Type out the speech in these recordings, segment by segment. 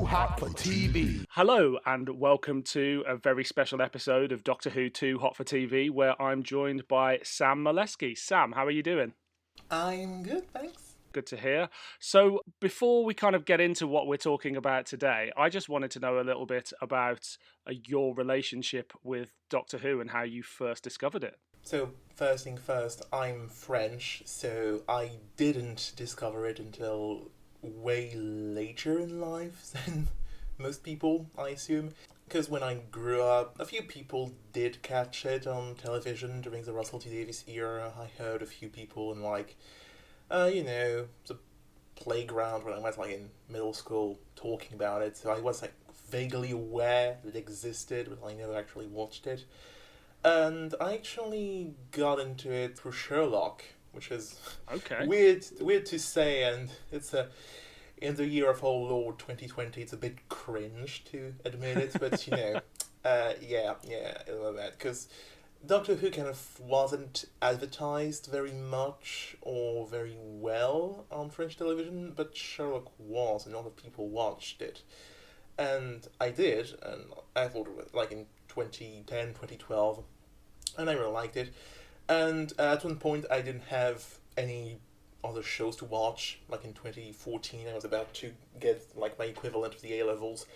Hot for TV. Hello and welcome to a very special episode of Doctor Who Too Hot for TV, where I'm joined by Sam Maleski. Sam, how are you doing? I'm good, thanks. Good to hear. So before we kind of get into what we're talking about today, I just wanted to know a little bit about your relationship with Doctor Who and how you first discovered it. So, first thing first, I'm French, so I didn't discover it until way later in life than most people, I assume. Because when I grew up, a few people did catch it on television during the Russell T Davies era. I heard a few people in, the playground when I was, in middle school talking about it. So I was, vaguely aware that it existed, but I never actually watched it. And I actually got into it through Sherlock, which is weird to say, and it's in the year of our Lord 2020, it's a bit cringe to admit it, but yeah, because Doctor Who kind of wasn't advertised very much or very well on French television, but Sherlock was, and a lot of people watched it. And I did, and I thought it was, in 2010, 2012, and I really liked it. And at one point, I didn't have any other shows to watch. In 2014, I was about to get, my equivalent of the A-levels.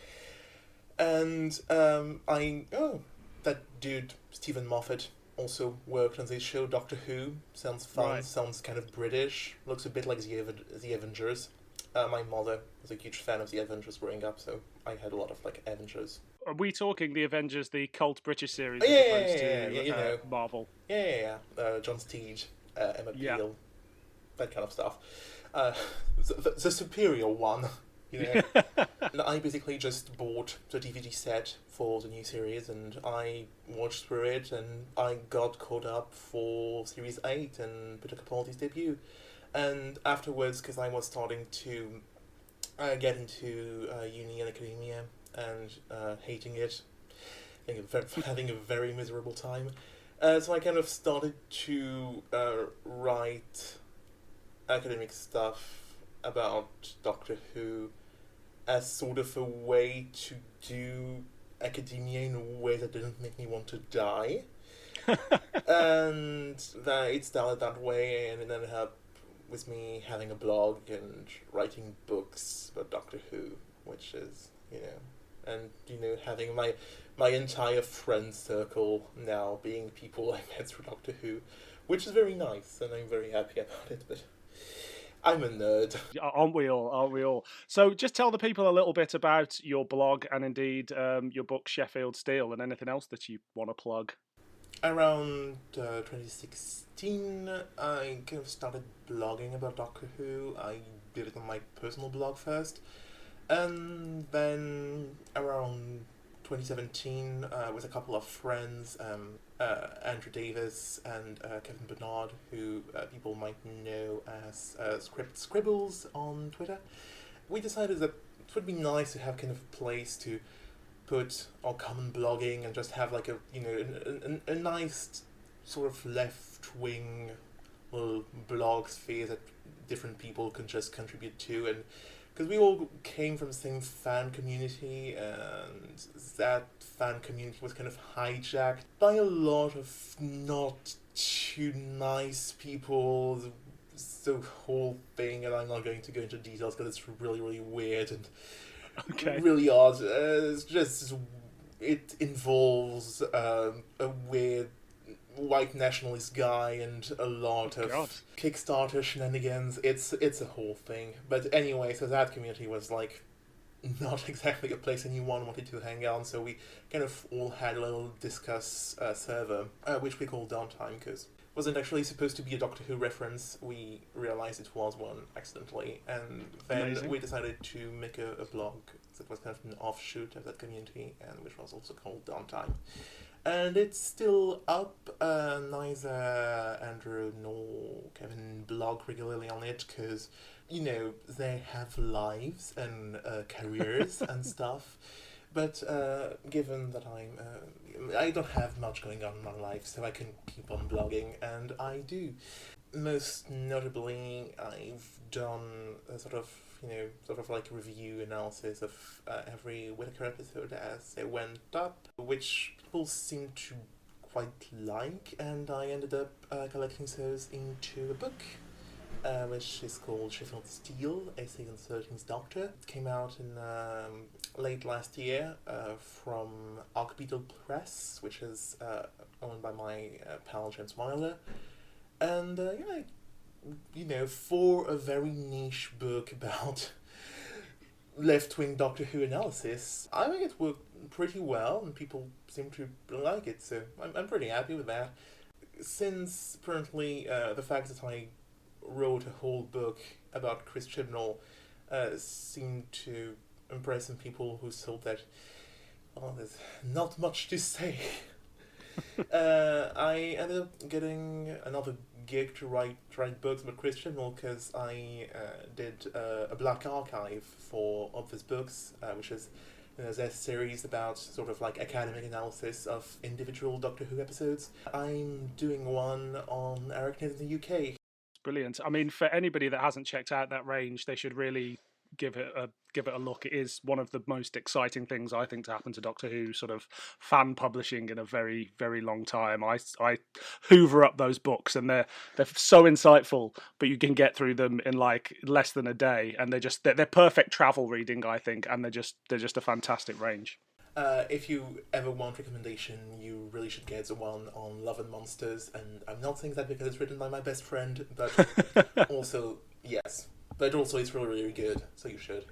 And that dude, Stephen Moffat, also worked on this show, Doctor Who. Sounds fun, Right. Sounds kind of British, looks a bit like the Avengers. My mother was a huge fan of the Avengers growing up, so I had a lot of, Avengers. Are we talking the Avengers, the cult British series, Yeah, as opposed to you know. Marvel? Yeah. John Steed, Emma Peel, that kind of stuff. The superior one, And I basically just bought the DVD set for the new series, and I watched through it, and I got caught up for Series 8 and Peter Capaldi's debut. And afterwards, because I was starting to get into uni and academia and hating it, having a very miserable time, so I kind of started to write academic stuff about Doctor Who as sort of a way to do academia in a way that didn't make me want to die. And it started that way, and it ended up with me having a blog and writing books about Doctor Who, which is, and, having my entire friend circle now being people I met through Doctor Who, which is very nice, and I'm very happy about it, but I'm a nerd. Aren't we all? So just tell the people a little bit about your blog and indeed your book Sheffield Steel and anything else that you want to plug. Around 2016, I kind of started blogging about Doctor Who. I did it on my personal blog first. And then around 2017, with a couple of friends, Andrew Davis and Kevin Bernard, who people might know as Scribbles on Twitter, we decided that it would be nice to have kind of a place to put our common blogging and just have a nice sort of left-wing little blog sphere that different people can just contribute to, and because we all came from the same fan community, and that fan community was kind of hijacked by a lot of not too nice people. The whole thing, and I'm not going to go into details because it's really, really weird and really odd. It involves a weird white nationalist guy and a lot of Kickstarter shenanigans. It's a whole thing. But anyway, so that community was not exactly a place anyone wanted to hang out, so we kind of all had a little Discuss server, which we called Downtime, because it wasn't actually supposed to be a Doctor Who reference. We realized it was one accidentally, and then we decided to make a blog that was kind of an offshoot of that community, and which was also called Downtime. And it's still up. Neither Andrew nor Kevin blog regularly on it because, they have lives and careers and stuff. But given that I don't have much going on in my life, so I can keep on blogging, and I do. Most notably, I've done a sort of, sort of like review analysis of every Whittaker episode as they went up, which people seemed to quite like, and I ended up collecting those into a book, which is called Sheffield Steel, Essays on the 13th Doctor. It came out in late last year from Archbeetle Press, which is owned by my pal James Weiler. And for a very niche book about left-wing Doctor Who analysis, I think it worked pretty well, and people seem to like it, so I'm pretty happy with that. Since, apparently, the fact that I wrote a whole book about Chris Chibnall seemed to impress some people who thought that, there's not much to say. I ended up getting another gig to write books about Chris Chibnall because I did a Black Archive for Obvious Books, which is their series about sort of like academic analysis of individual Doctor Who episodes. I'm doing one on Eric in the UK. Brilliant. I mean, for anybody that hasn't checked out that range, they should really give it a look. It is one of the most exciting things I think to happen to Doctor Who sort of fan publishing in a very, very long time. I hoover up those books, and they're so insightful, but you can get through them in like less than a day, and they're perfect travel reading, I think, and they're just a fantastic range. If you ever want recommendation, you really should get the one on Love and Monsters, and I'm not saying that because it's written by my best friend, but also, yes. But also it's really, really good, so you should.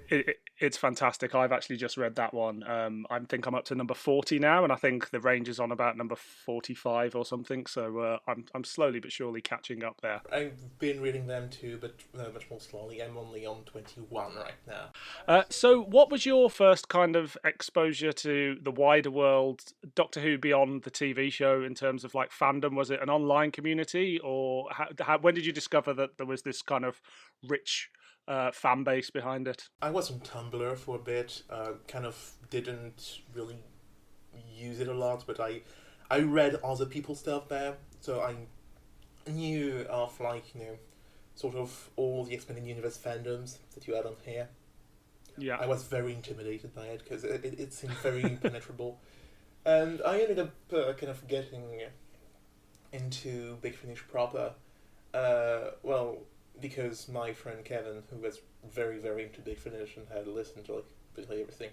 It's fantastic. I've actually just read that one. I think I'm up to number 40 now, and I think the range is on about number 45 or something, so I'm slowly but surely catching up there. I've been reading them too, but much more slowly. I'm only on 21 right now. So what was your first kind of exposure to the wider world, Doctor Who beyond the TV show, in terms of like fandom? Was it an online community, or when did you discover that there was this kind of rich fan base behind it? I was on Tumblr for a bit, kind of didn't really use it a lot, but I read other people's stuff there, so I knew of sort of all the Expanded Universe fandoms that you had on here. Yeah. I was very intimidated by it, because it seemed very impenetrable. And I ended up kind of getting into Big Finish proper, because my friend Kevin, who was very, very into Big Finish and had listened to basically everything,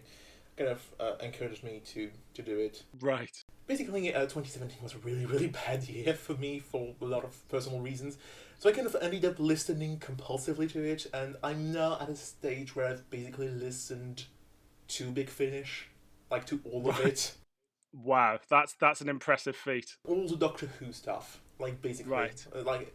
kind of encouraged me to do it. Right. Basically, 2017 was a really, really bad year for me for a lot of personal reasons. So I kind of ended up listening compulsively to it, and I'm now at a stage where I've basically listened to Big Finish, to all of it. Wow, that's an impressive feat. All the Doctor Who stuff, basically. Right.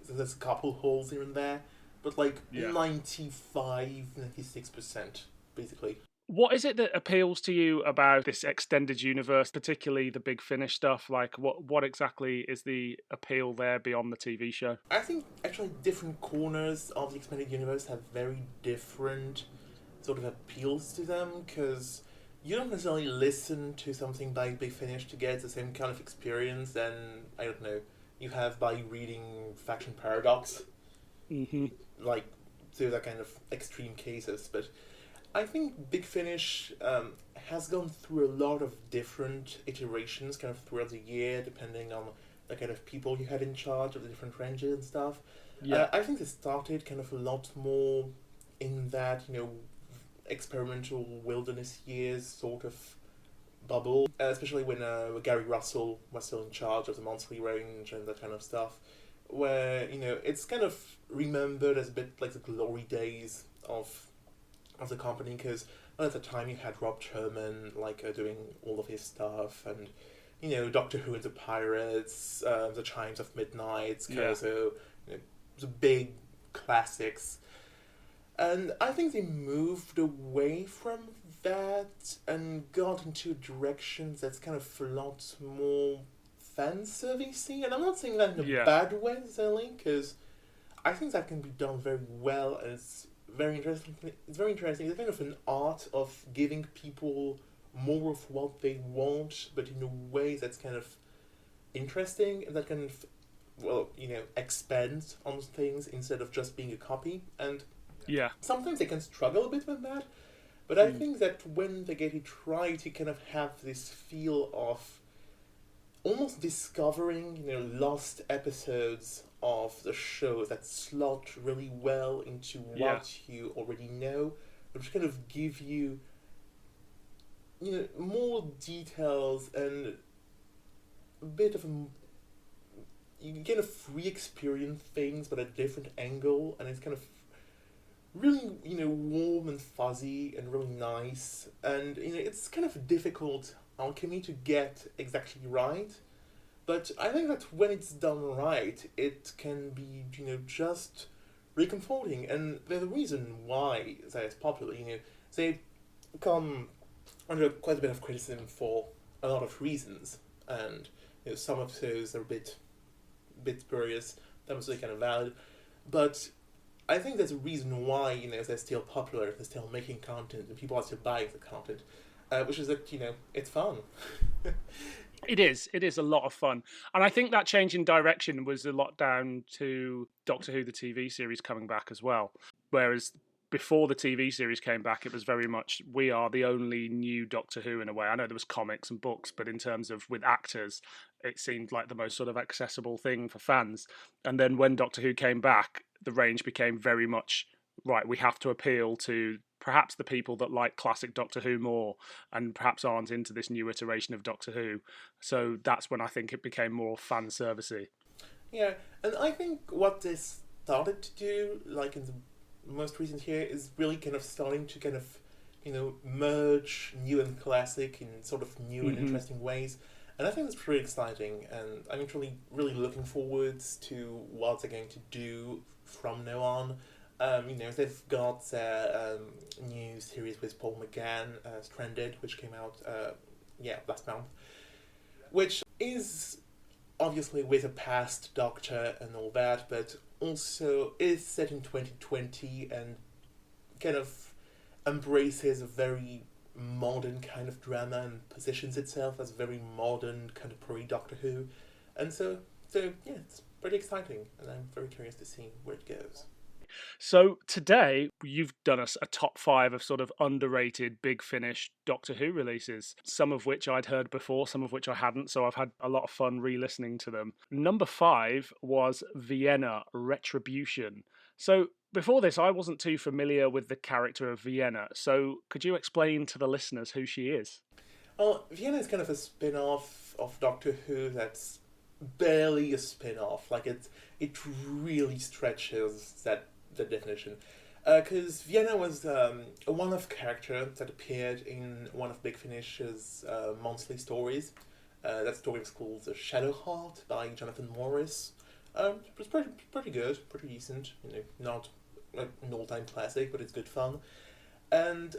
There's a couple holes here and there, but 95, 96%, basically. What is it that appeals to you about this extended universe, particularly the Big Finish stuff? What exactly is the appeal there beyond the TV show? I think actually different corners of the expanded universe have very different sort of appeals to them, because you don't necessarily listen to something by Big Finish to get the same kind of experience than, I don't know, you have by reading Faction Paradox. Mm-hmm. Those are kind of extreme cases, but I think Big Finish has gone through a lot of different iterations kind of throughout the year, depending on the kind of people you had in charge of the different ranges and stuff. Yeah. I think they started kind of a lot more in that, experimental wilderness years sort of bubble, especially when Gary Russell was still in charge of the monthly range and that kind of stuff, where, it's kind of remembered as a bit like the glory days of the company, because at the time you had Rob Sherman doing all of his stuff, and Doctor Who and the Pirates, the Chimes of Midnight, Scherzo, the big classics. And I think they moved away from that and got into a direction that's kind of a lot more fan servicey, and I'm not saying that in a bad way necessarily, because I think that can be done very well, and it's very interesting. It's very interesting. It's kind of an art of giving people more of what they want, but in a way that's kind of interesting and that can, expand on things instead of just being a copy. And Yeah. Sometimes they can struggle a bit with that, but I think that when they get it right, you kind of have this feel of almost discovering, lost episodes of the show that slot really well into Yeah. what you already know, which kind of give you, more details and a bit of a. You kind of re-experience things, but at a different angle, and it's kind of really, warm and fuzzy and really nice. And, it's kind of a difficult alchemy to get exactly right. But I think that when it's done right, it can be, just reconforting. And there's a reason why that is popular. They come under quite a bit of criticism for a lot of reasons. And, some of those are a bit spurious. That was really kind of valid. But I think there's a reason why, they're still popular, they're still making content, and people are still buying the content. Which is that, it's fun. It is. It is a lot of fun. And I think that change in direction was a lot down to Doctor Who, the TV series, coming back as well. Whereas before the TV series came back, it was very much, we are the only new Doctor Who in a way. I know there was comics and books, but in terms of with actors, it seemed like the most sort of accessible thing for fans. And then when Doctor Who came back, the range became very much, right, we have to appeal to perhaps the people that like classic Doctor Who more and perhaps aren't into this new iteration of Doctor Who. So that's when I think it became more fan servicey. Yeah, and I think what this started to do, like in the most recent year, is really kind of starting to kind of, merge new and classic in sort of new and interesting ways. And I think that's pretty exciting, and I'm actually really looking forward to what they're going to do from now on. They've got their new series with Paul McGann, Stranded, which came out, last month, which is obviously with a past Doctor and all that, but also is set in 2020 and kind of embraces a very modern kind of drama and positions itself as a very modern kind of pre-Doctor Who. And so yeah, it's pretty exciting, and I'm very curious to see where it goes. So today you've done us a top 5 of sort of underrated Big Finish Doctor Who releases, some of which I'd heard before, some of which I hadn't, so I've had a lot of fun re-listening to them. Number 5 was Vienna Retribution. So before this, I wasn't too familiar with the character of Vienna, so could you explain to the listeners who she is? Well, Vienna is kind of a spin-off of Doctor Who that's barely a spin-off. Like, it really stretches the definition. Because Vienna was a one-off character that appeared in one of Big Finish's monthly stories. That story was called The Shadow Heart by Jonathan Morris. It was pretty good, pretty decent. Not an all-time classic, but it's good fun. And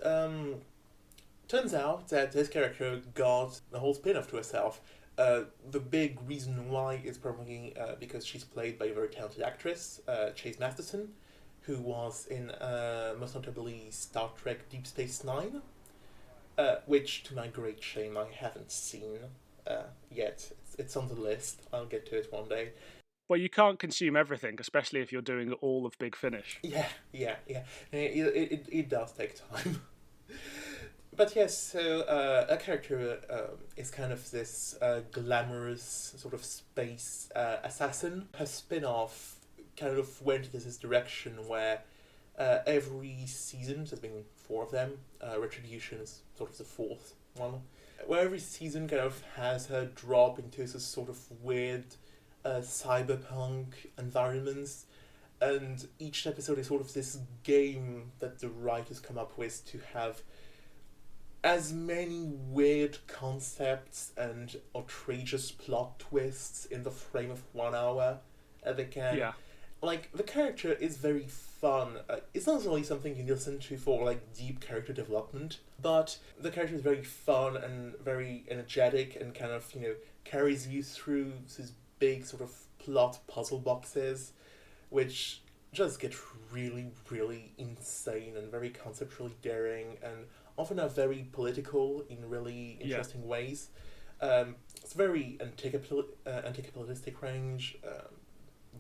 turns out that this character got a whole spin-off to herself. The big reason why is probably because she's played by a very talented actress, Chase Masterson, who was in most notably Star Trek Deep Space Nine, which, to my great shame, I haven't seen yet. It's on the list. I'll get to it one day. Well, you can't consume everything, especially if you're doing all of Big Finish. Yeah. It does take time. But yes, so a character is kind of this glamorous sort of space assassin. Her spin-off kind of went into this direction where every season, there's been 4 of them, Retribution is sort of the 4th one, where every season kind of has her drop into this sort of weird cyberpunk environments, and each episode is sort of this game that the writers come up with to have as many weird concepts and outrageous plot twists in the frame of 1 hour as they can. Yeah. Like, the character is very fun. It's not only something you listen to for, like, deep character development, but the character is very fun and very energetic and kind of, carries you through these big sort of plot puzzle boxes, which just get really, really insane and very conceptually daring and often are very political in really interesting ways. It's very anti-capitalistic range,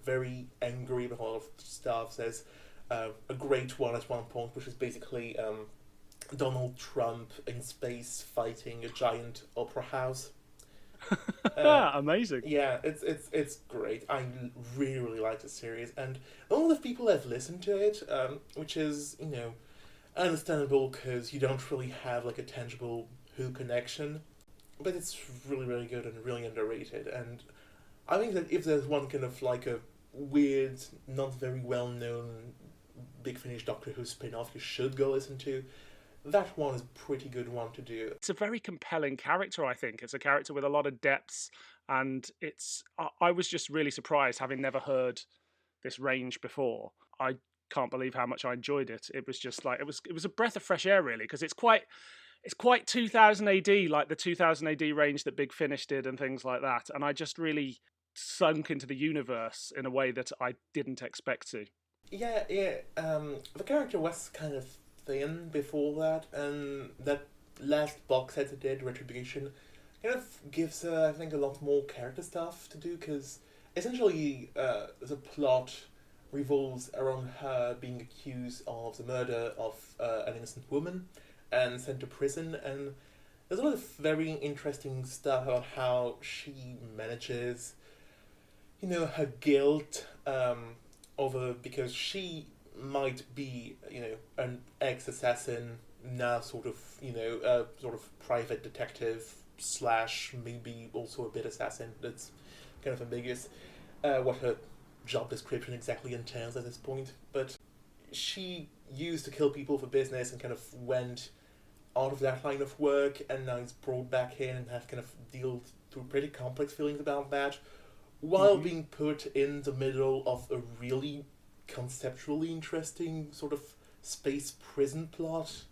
very angry with a lot of stuff. There's a great one at one point, which is basically Donald Trump in space fighting a giant opera house. Uh, Amazing. yeah, it's great. I really really like the series, and a lot of people have listened to it, which is understandable because you don't really have like a tangible Who connection, but it's really really good and really underrated. And I think that if there's one kind of like a weird, not very well known Big Finish Doctor Who spin off you should go listen to, that one is a pretty good one to do. It's a very compelling character, I think. It's a character with a lot of depths, and I was just really surprised, having never heard this range before. I can't believe how much I enjoyed it. It was just like it was a breath of fresh air, really, because it's quite 2000 AD, like the 2000 AD range that Big Finish did and things like that. And I just really sunk into the universe in a way that I didn't expect to. Yeah, yeah. The character was kind of thin before that, and that last box set it did, Retribution, kind of gives her, I think, a lot more character stuff to do, because essentially the plot revolves around her being accused of the murder of an innocent woman and sent to prison, and there's a lot of very interesting stuff about how she manages, her guilt over, because she might be, an ex-assassin now, sort of, sort of private detective slash maybe also a bit assassin. That's kind of ambiguous what her job description exactly entails at this point. But she used to kill people for business and kind of went out of that line of work, and now is brought back in and have kind of dealt through pretty complex feelings about that, while being put in the middle of a really conceptually interesting sort of space prison plot.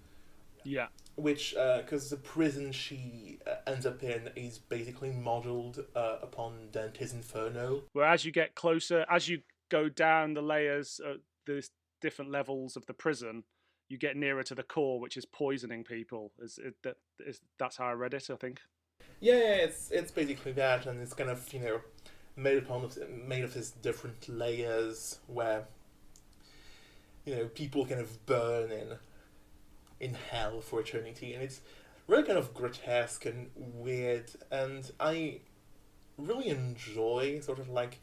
Yeah. Which, because the prison she ends up in is basically modelled upon Dante's Inferno. Where as you get closer, as you go down the layers, the different levels of the prison, you get nearer to the core, which is poisoning people. That's how I read it, I think. Yeah, it's basically that, and it's kind of made of these different layers where people kind of burn in hell for eternity, and it's really kind of grotesque and weird, and I really enjoy sort of like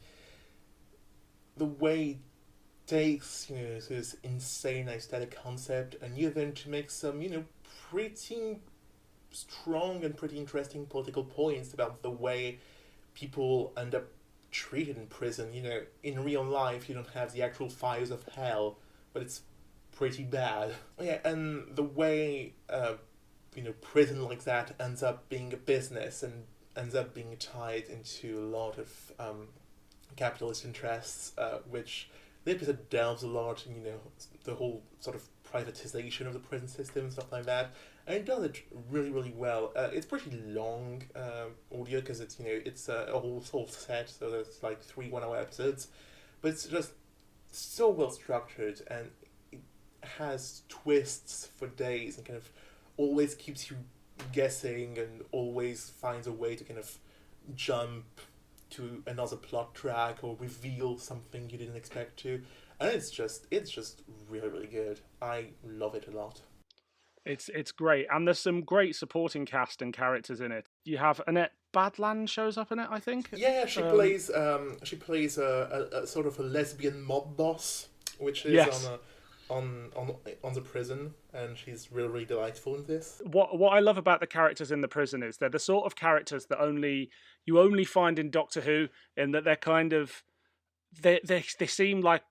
the way it takes this insane aesthetic concept and use them to make some pretty strong and pretty interesting political points about the way people end up treated in prison. In real life you don't have the actual fires of hell, but it's pretty bad. Yeah, and the way prison like that ends up being a business and ends up being tied into a lot of capitalist interests, which the episode delves a lot in, the whole sort of privatization of the prison system and stuff like that. And it does it really, really well. It's pretty long audio because it's a whole set, so there's like 3 1-hour episodes, but it's just so well structured, and it has twists for days and kind of always keeps you guessing and always finds a way to kind of jump to another plot track or reveal something you didn't expect to, and it's just really really good. I love it a lot. It's great, and there's some great supporting cast and characters in it. You have Annette Badland shows up in it, I think. Yeah, she plays a sort of a lesbian mob boss, which is Yes. on the prison, and she's really really delightful in this. What I love about the characters in the prison is they're the sort of characters that you only find in Doctor Who, in that they're kind of they seem like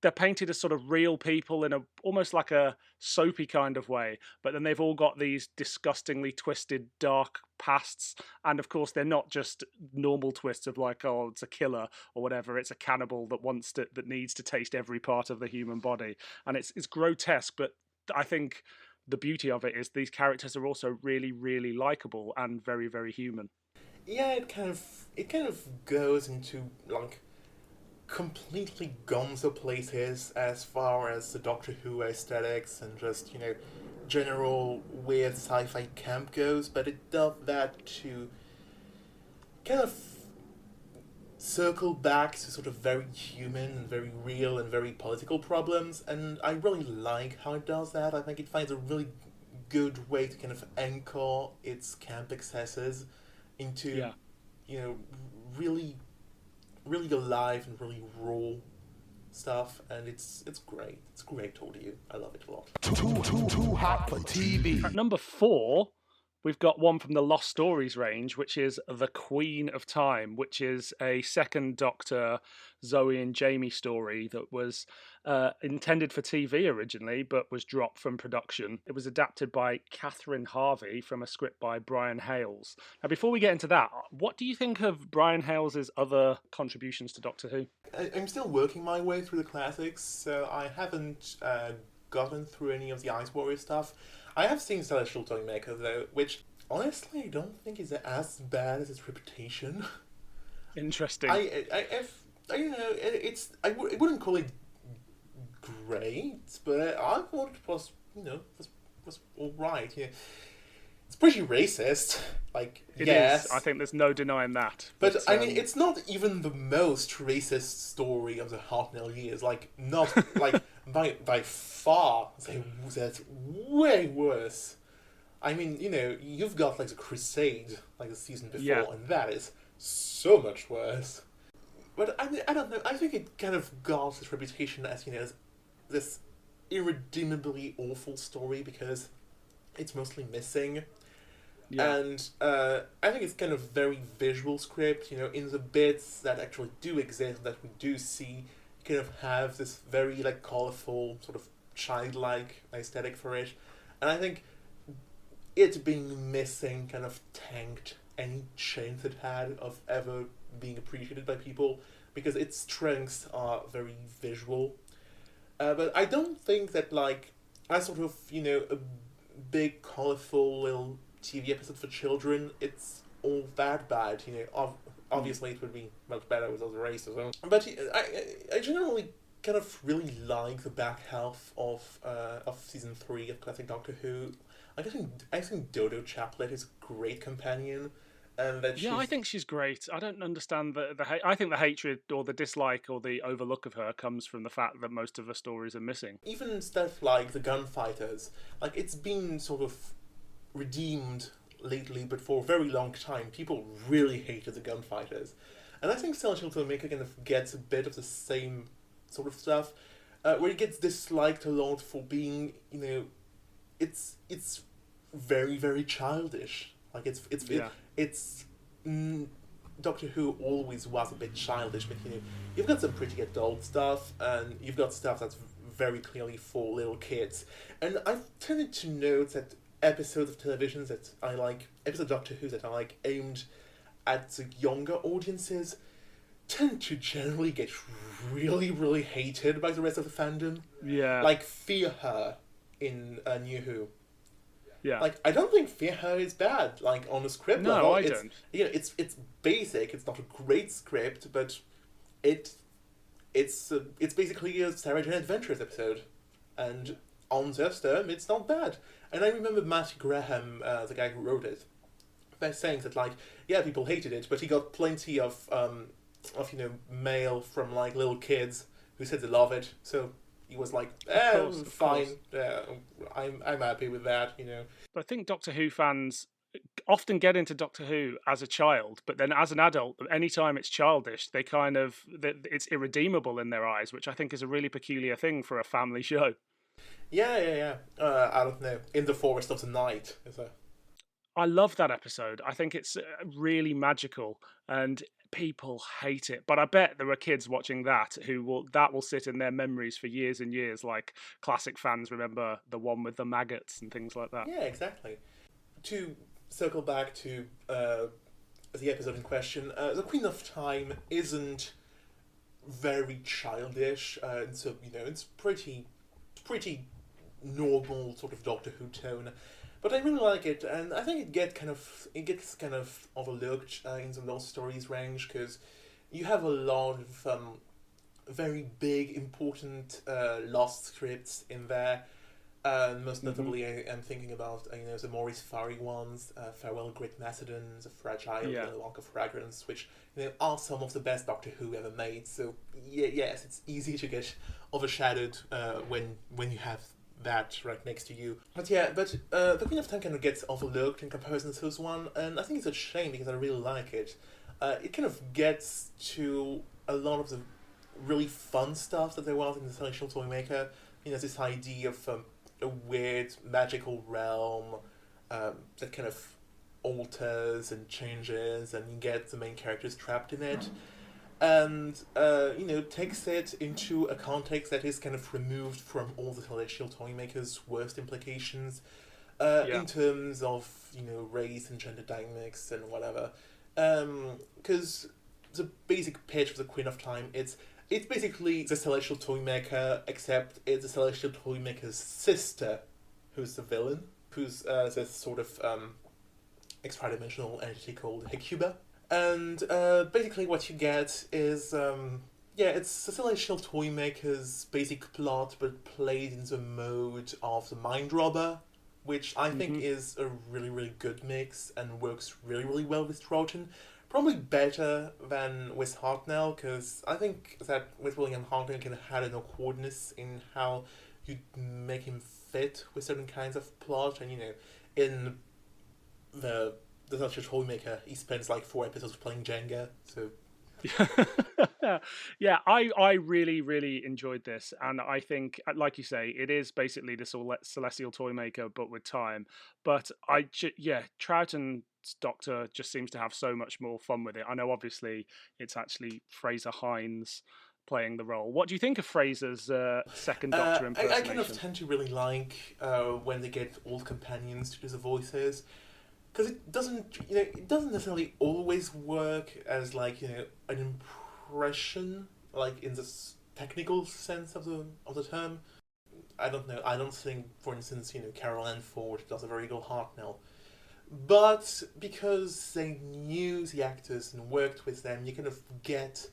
they're painted as sort of real people in a almost like a soapy kind of way, but then they've all got these disgustingly twisted dark pasts, and of course they're not just normal twists of like, oh, it's a killer or whatever. It's a cannibal that needs to taste every part of the human body, and it's grotesque, but I think the beauty of it is these characters are also really really likable and very very human. Yeah, it kind of goes into like completely gonzo places as far as the Doctor Who aesthetics and just general weird sci-fi camp goes, but it does that to kind of circle back to sort of very human and very real and very political problems, and I really like how it does that. I think it finds a really good way to kind of anchor its camp excesses into, Yeah. really, really alive and really raw stuff, and it's great. It's great, told you. I love it a lot. Too hot for TV. At number 4, we've got one from the Lost Stories range, which is The Queen of Time, which is a second Doctor Zoe and Jamie story that was intended for TV originally, but was dropped from production. It was adapted by Catherine Harvey from a script by Brian Hales. Now, before we get into that, what do you think of Brian Hales' other contributions to Doctor Who? I'm still working my way through the classics, so I haven't gotten through any of the Ice Warrior stuff. I have seen Celestial Toymaker, though, which honestly I don't think is as bad as its reputation. Interesting. I wouldn't call it great, but I thought it was, was all right. Yeah. It's pretty racist. It yes. is. I think there's no denying that. But I mean, it's not even the most racist story of the Hartnell years. Not by far. That's way worse. I mean, you've got the Crusade, the season before, and that is so much worse. But I don't know. I think it kind of got its reputation as this irredeemably awful story because it's mostly missing. Yeah. And I think it's kind of very visual script, in the bits that actually do exist, that we do see, you kind of have this very, colourful, sort of childlike aesthetic for it. And I think it being missing kind of tanked any chance it had of ever being appreciated by people, because its strengths are very visual. But I don't think that, as sort of, a big, colourful little TV episode for children, it's all that bad. Obviously it would be much better with other races. But I generally kind of really like the back half of season 3 of Classic Doctor Who. I think Dodo Chaplet is a great companion. And that I think she's great. I don't understand I think the hatred or the dislike or the overlook of her comes from the fact that most of her stories are missing. Even stuff like the Gunfighters, it's been sort of redeemed lately, but for a very long time, people really hated the Gunfighters. And I think Celestial Toymaker kind of gets a bit of the same sort of stuff, where it gets disliked a lot for being, it's very, very childish. Doctor Who always was a bit childish, but you've got some pretty adult stuff, and you've got stuff that's very clearly for little kids. And I've tended to note that episodes of television that I like, episodes of Doctor Who that I like aimed at the younger audiences, tend to generally get really, really hated by the rest of the fandom. Yeah. Like Fear Her in New Who. Yeah. I don't think Fear Her is bad. On a script no, level, I don't. It's basic. It's not a great script, but it's basically a Sarah Jane Adventures episode, and on their term, it's not bad. And I remember Matthew Graham, the guy who wrote it, by saying that people hated it, but he got plenty of mail from little kids who said they love it. So he was fine. I'm happy with that. But I think Doctor Who fans often get into Doctor Who as a child, but then as an adult, anytime it's childish, they it's irredeemable in their eyes, which I think is a really peculiar thing for a family show. Yeah. I don't know. In the Forest of the Night is a. I love that episode. I think it's really magical, and people hate it. But I bet there are kids watching that will sit in their memories for years and years, like classic fans remember the one with the maggots and things like that. Yeah, exactly. To circle back to the episode in question, the Queen of Time isn't very childish. So it's pretty normal sort of Doctor Who tone. But I really like it, and I think it gets kind of overlooked in the Lost Stories range, because you have a lot of very big, important Lost scripts in there. Most notably, I'm thinking about the Maurice Farry ones, Farewell Great Macedon, The Fragile, The Lock of Fragrance, which are some of the best Doctor Who ever made. So yes, it's easy to get overshadowed when you have that right next to you. But The Queen of Time kind of gets overlooked in comparison to this one, and I think it's a shame because I really like it. It kind of gets to a lot of the really fun stuff that there was in the Celestial Toymaker. This idea of a weird magical realm that kind of alters and changes, and you get the main characters trapped in it, and takes it into a context that is kind of removed from all the Celestial Toymaker's worst implications in terms of race and gender dynamics and whatever. Because the basic pitch of the Queen of Time, it's basically the Celestial Toymaker, except it's the Celestial Toymaker's sister who's the villain, who's this sort of extra-dimensional entity called Hecuba. And basically what you get is, it's the Celestial Toymaker's basic plot, but played in the mode of the Mind Robber, which I think is a really, really good mix and works really, really well with Troughton. Probably better than with Hartnell, because I think that with William Hartnell kind of had an awkwardness in how you make him fit with certain kinds of plot, and in the Celestial Toymaker, he spends like 4 episodes playing Jenga, so... Yeah, I really, really enjoyed this, and I think, like you say, it is basically the Celestial Toymaker, but with time. But Troughton's Doctor just seems to have so much more fun with it. I know, obviously, it's actually Fraser Hines playing the role. What do you think of Fraser's second Doctor impersonation? I kind of tend to really like when they get old companions to do the voices. Because it doesn't necessarily always work as like an impression, like in the technical sense of the term. I don't know. I don't think, for instance, Carol Ann Ford does a very good Hartnell. But because they knew the actors and worked with them, you kind of get,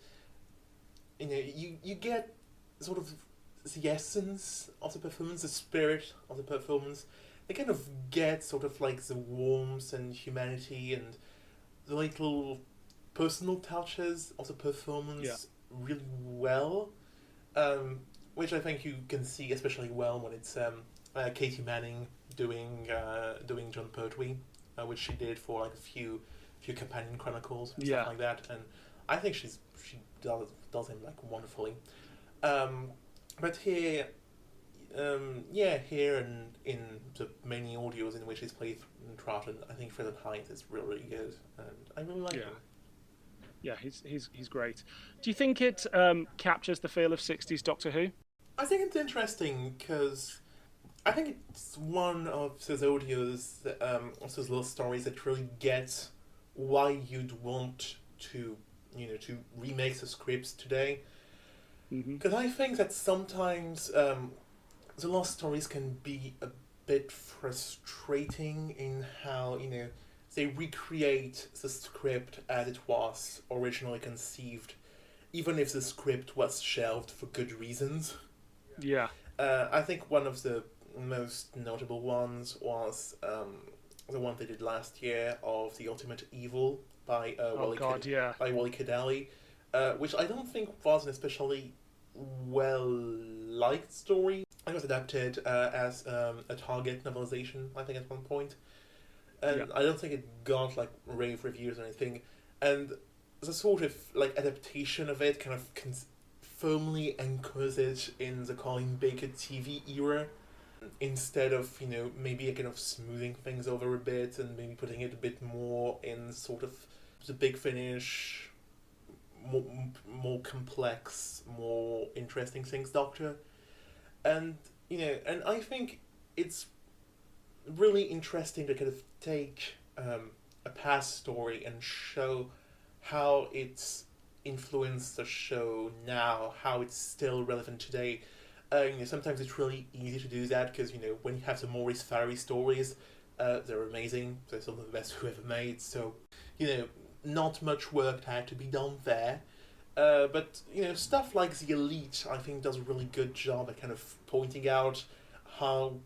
you get sort of the essence of the performance, the spirit of the performance. They kind of get sort of like the warmth and humanity and the little personal touches of the performance really well, which I think you can see especially well when it's Katie Manning doing John Pertwee, which she did for like a few companion chronicles and stuff like that, and I think she does him like wonderfully. But here. Here and in the many audios in which he's played Troughton, I think Fraser Hines is really, really good, and I really like him. Yeah, he's great. Do you think it captures the feel of 60s Doctor Who? I think it's interesting because I think it's one of those audios, of those little stories that really get why you'd want to remake the scripts today. Because I think that sometimes the lost stories can be a bit frustrating in how, they recreate the script as it was originally conceived, even if the script was shelved for good reasons. Yeah. I think one of the most notable ones was the one they did last year of The Ultimate Evil by Wally Cadali, which I don't think was an especially well-liked story. It was adapted as a Target novelization, I think, at one point. And I don't think it got, like, rave reviews or anything. And the sort of, like, adaptation of it kind of firmly anchors it in the Colin Baker TV era, instead of, maybe kind of smoothing things over a bit and maybe putting it a bit more in sort of the Big Finish, more complex, more interesting things Doctor. And, and I think it's really interesting to kind of take a past story and show how it's influenced the show now, how it's still relevant today. Sometimes it's really easy to do that because, when you have the Maurice Farry stories, they're amazing. They're some of the best who ever made. So, not much work had to be done there. But, stuff like The Elite, I think, does a really good job at kind of pointing out how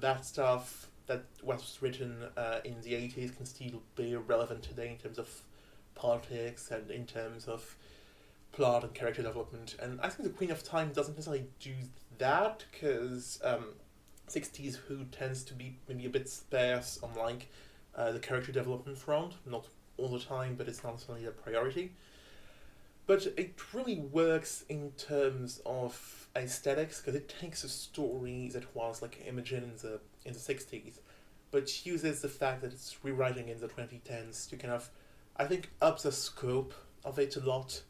that stuff that was written in the 80s can still be relevant today in terms of politics and in terms of plot and character development. And I think The Queen of Time doesn't necessarily do that, because 60s Who tends to be maybe a bit sparse on like the character development front. Not all the time, but it's not necessarily a priority. But it really works in terms of aesthetics, because it takes a story that was like Imogen in the 60s, but uses the fact that it's rewriting in the 2010s to kind of, I think, up the scope of it a lot.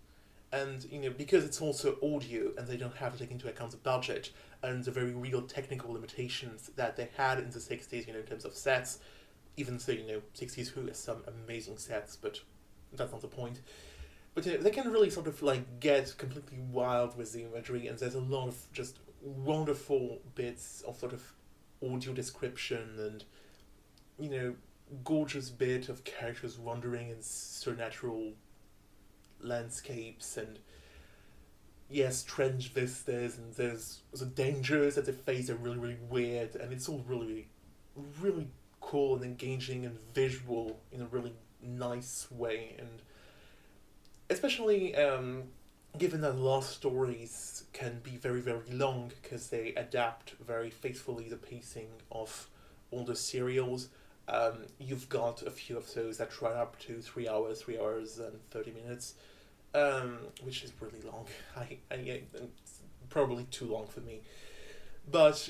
And, because it's also audio and they don't have to take into account the budget and the very real technical limitations that they had in the 60s, in terms of sets, even though, 60s Who has some amazing sets, but that's not the point. But they can really sort of like get completely wild with the imagery, and there's a lot of just wonderful bits of sort of audio description and, gorgeous bit of characters wandering in supernatural landscapes and, strange vistas, and there's the dangers that they face are really, really weird, and it's all really, really cool and engaging and visual in a really nice way. And especially given that love stories can be very, very long, because they adapt very faithfully the pacing of all the serials. You've got a few of those that run up to 3 hours and 30 minutes, which is really long. It's probably too long for me. But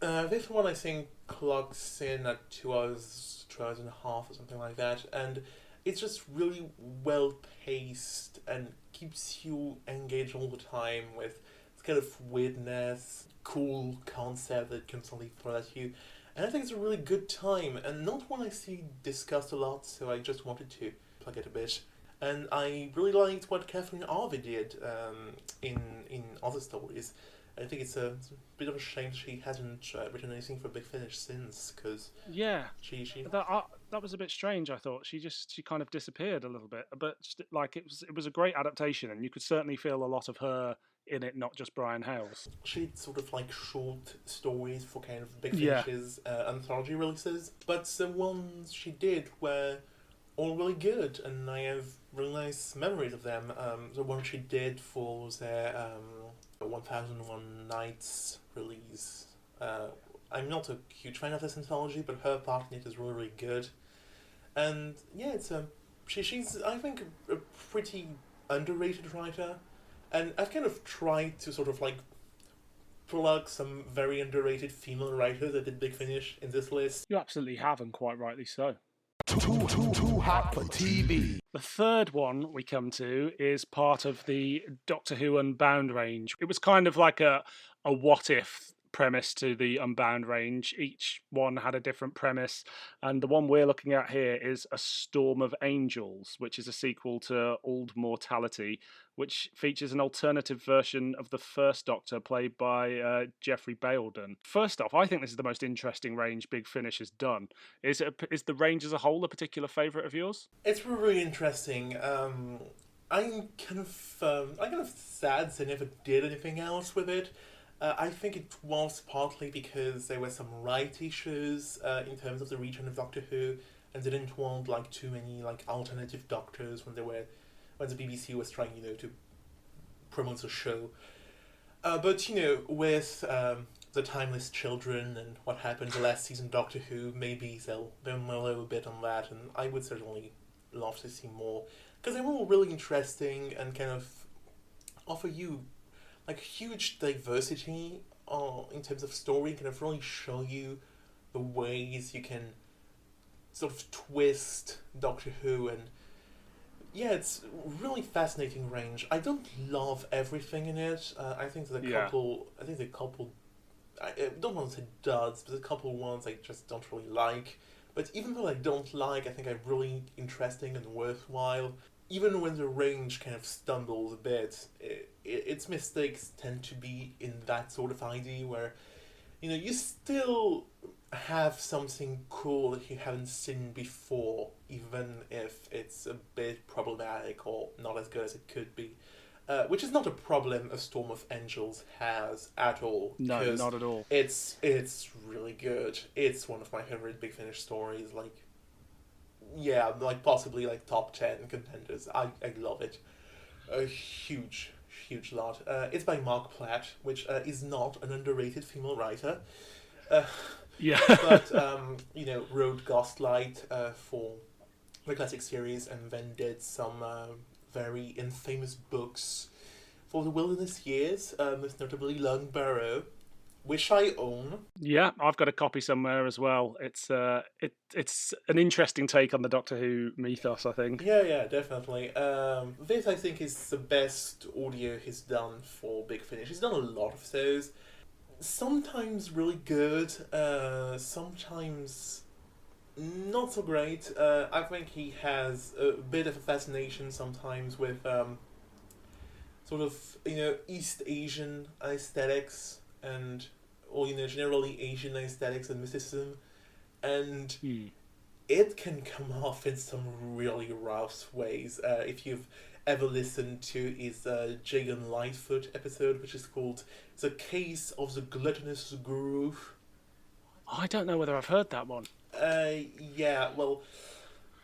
this one, I think, clocks in at 2 hours, 2 hours and a half or something like that, and it's just really well paced and keeps you engaged all the time with this kind of weirdness, cool concept that can suddenly throw at you. And I think it's a really good time, and not one I see discussed a lot, so I just wanted to plug it a bit. And I really liked what Catherine Arvey did in other stories. I think it's a bit of a shame she hasn't written anything for Big Finish since, because she that was a bit strange. I thought she kind of disappeared a little bit, but like it was a great adaptation, and you could certainly feel a lot of her in it, not just Brian Hales. She'd sort of like short stories for kind of Big Finish's anthology releases, but the ones she did were all really good, and I have really nice memories of them. The one she did for their 1001 Nights release. I'm not a huge fan of this anthology, but her part in it is really, really good. And it's she's I think a pretty underrated writer, and I've kind of tried to sort of like plug some very underrated female writers that did Big Finish in this list. You absolutely have, and quite rightly so. Too hot for TV. The third one we come to is part of the Doctor Who Unbound range. It was kind of like a what if premise to the Unbound range. Each one had a different premise, and the one we're looking at here is A Storm of Angels, which is a sequel to Old Mortality, which features an alternative version of the first Doctor played by Geoffrey Bayldon. First off, I think this is the most interesting range Big Finish has done. Is the range as a whole a particular favourite of yours? It's really interesting. I'm kind of sad they never did anything else with it. I think it was partly because there were some right issues in terms of the return of Doctor Who, and they didn't want like too many like alternative Doctors when the BBC was trying to promote the show. But with the Timeless Children and what happened the last season Doctor Who, maybe they'll mellow a bit on that, and I would certainly love to see more, because they were all really interesting and kind of offer you like huge diversity in terms of story, kind of really show you the ways you can sort of twist Doctor Who, and it's really fascinating range. I don't love everything in it. I think there's a couple. I don't want to say duds, but there's a couple ones I just don't really like. But even though I don't like, I think are really interesting and worthwhile. Even when the range kind of stumbles a bit, its mistakes tend to be in that sort of idea where, you still have something cool that you haven't seen before, even if it's a bit problematic or not as good as it could be. which is not a problem A Storm of Angels has at all. No, not at all. It's really good. It's one of my favorite Big Finish stories. Like, yeah, like possibly like top 10 contenders. I love it. A huge lot. It's by Mark Platt, which is not an underrated female writer. Yeah. But wrote Ghostlight for the classic series, and then did some very infamous books for the Wilderness Years, most notably Long Barrow, which I own. Yeah, I've got a copy somewhere as well. It's it's an interesting take on the Doctor Who mythos, I think. Yeah, definitely. This, I think, is the best audio he's done for Big Finish. He's done a lot of those. Sometimes really good, sometimes not so great. I think he has a bit of a fascination sometimes with sort of, East Asian aesthetics or generally Asian aesthetics and mysticism, and it can come off in some really rough ways. If you've ever listened to his Jagan Lightfoot episode, which is called The Case of the Gluttonous Guru. I don't know whether I've heard that one. Yeah, well,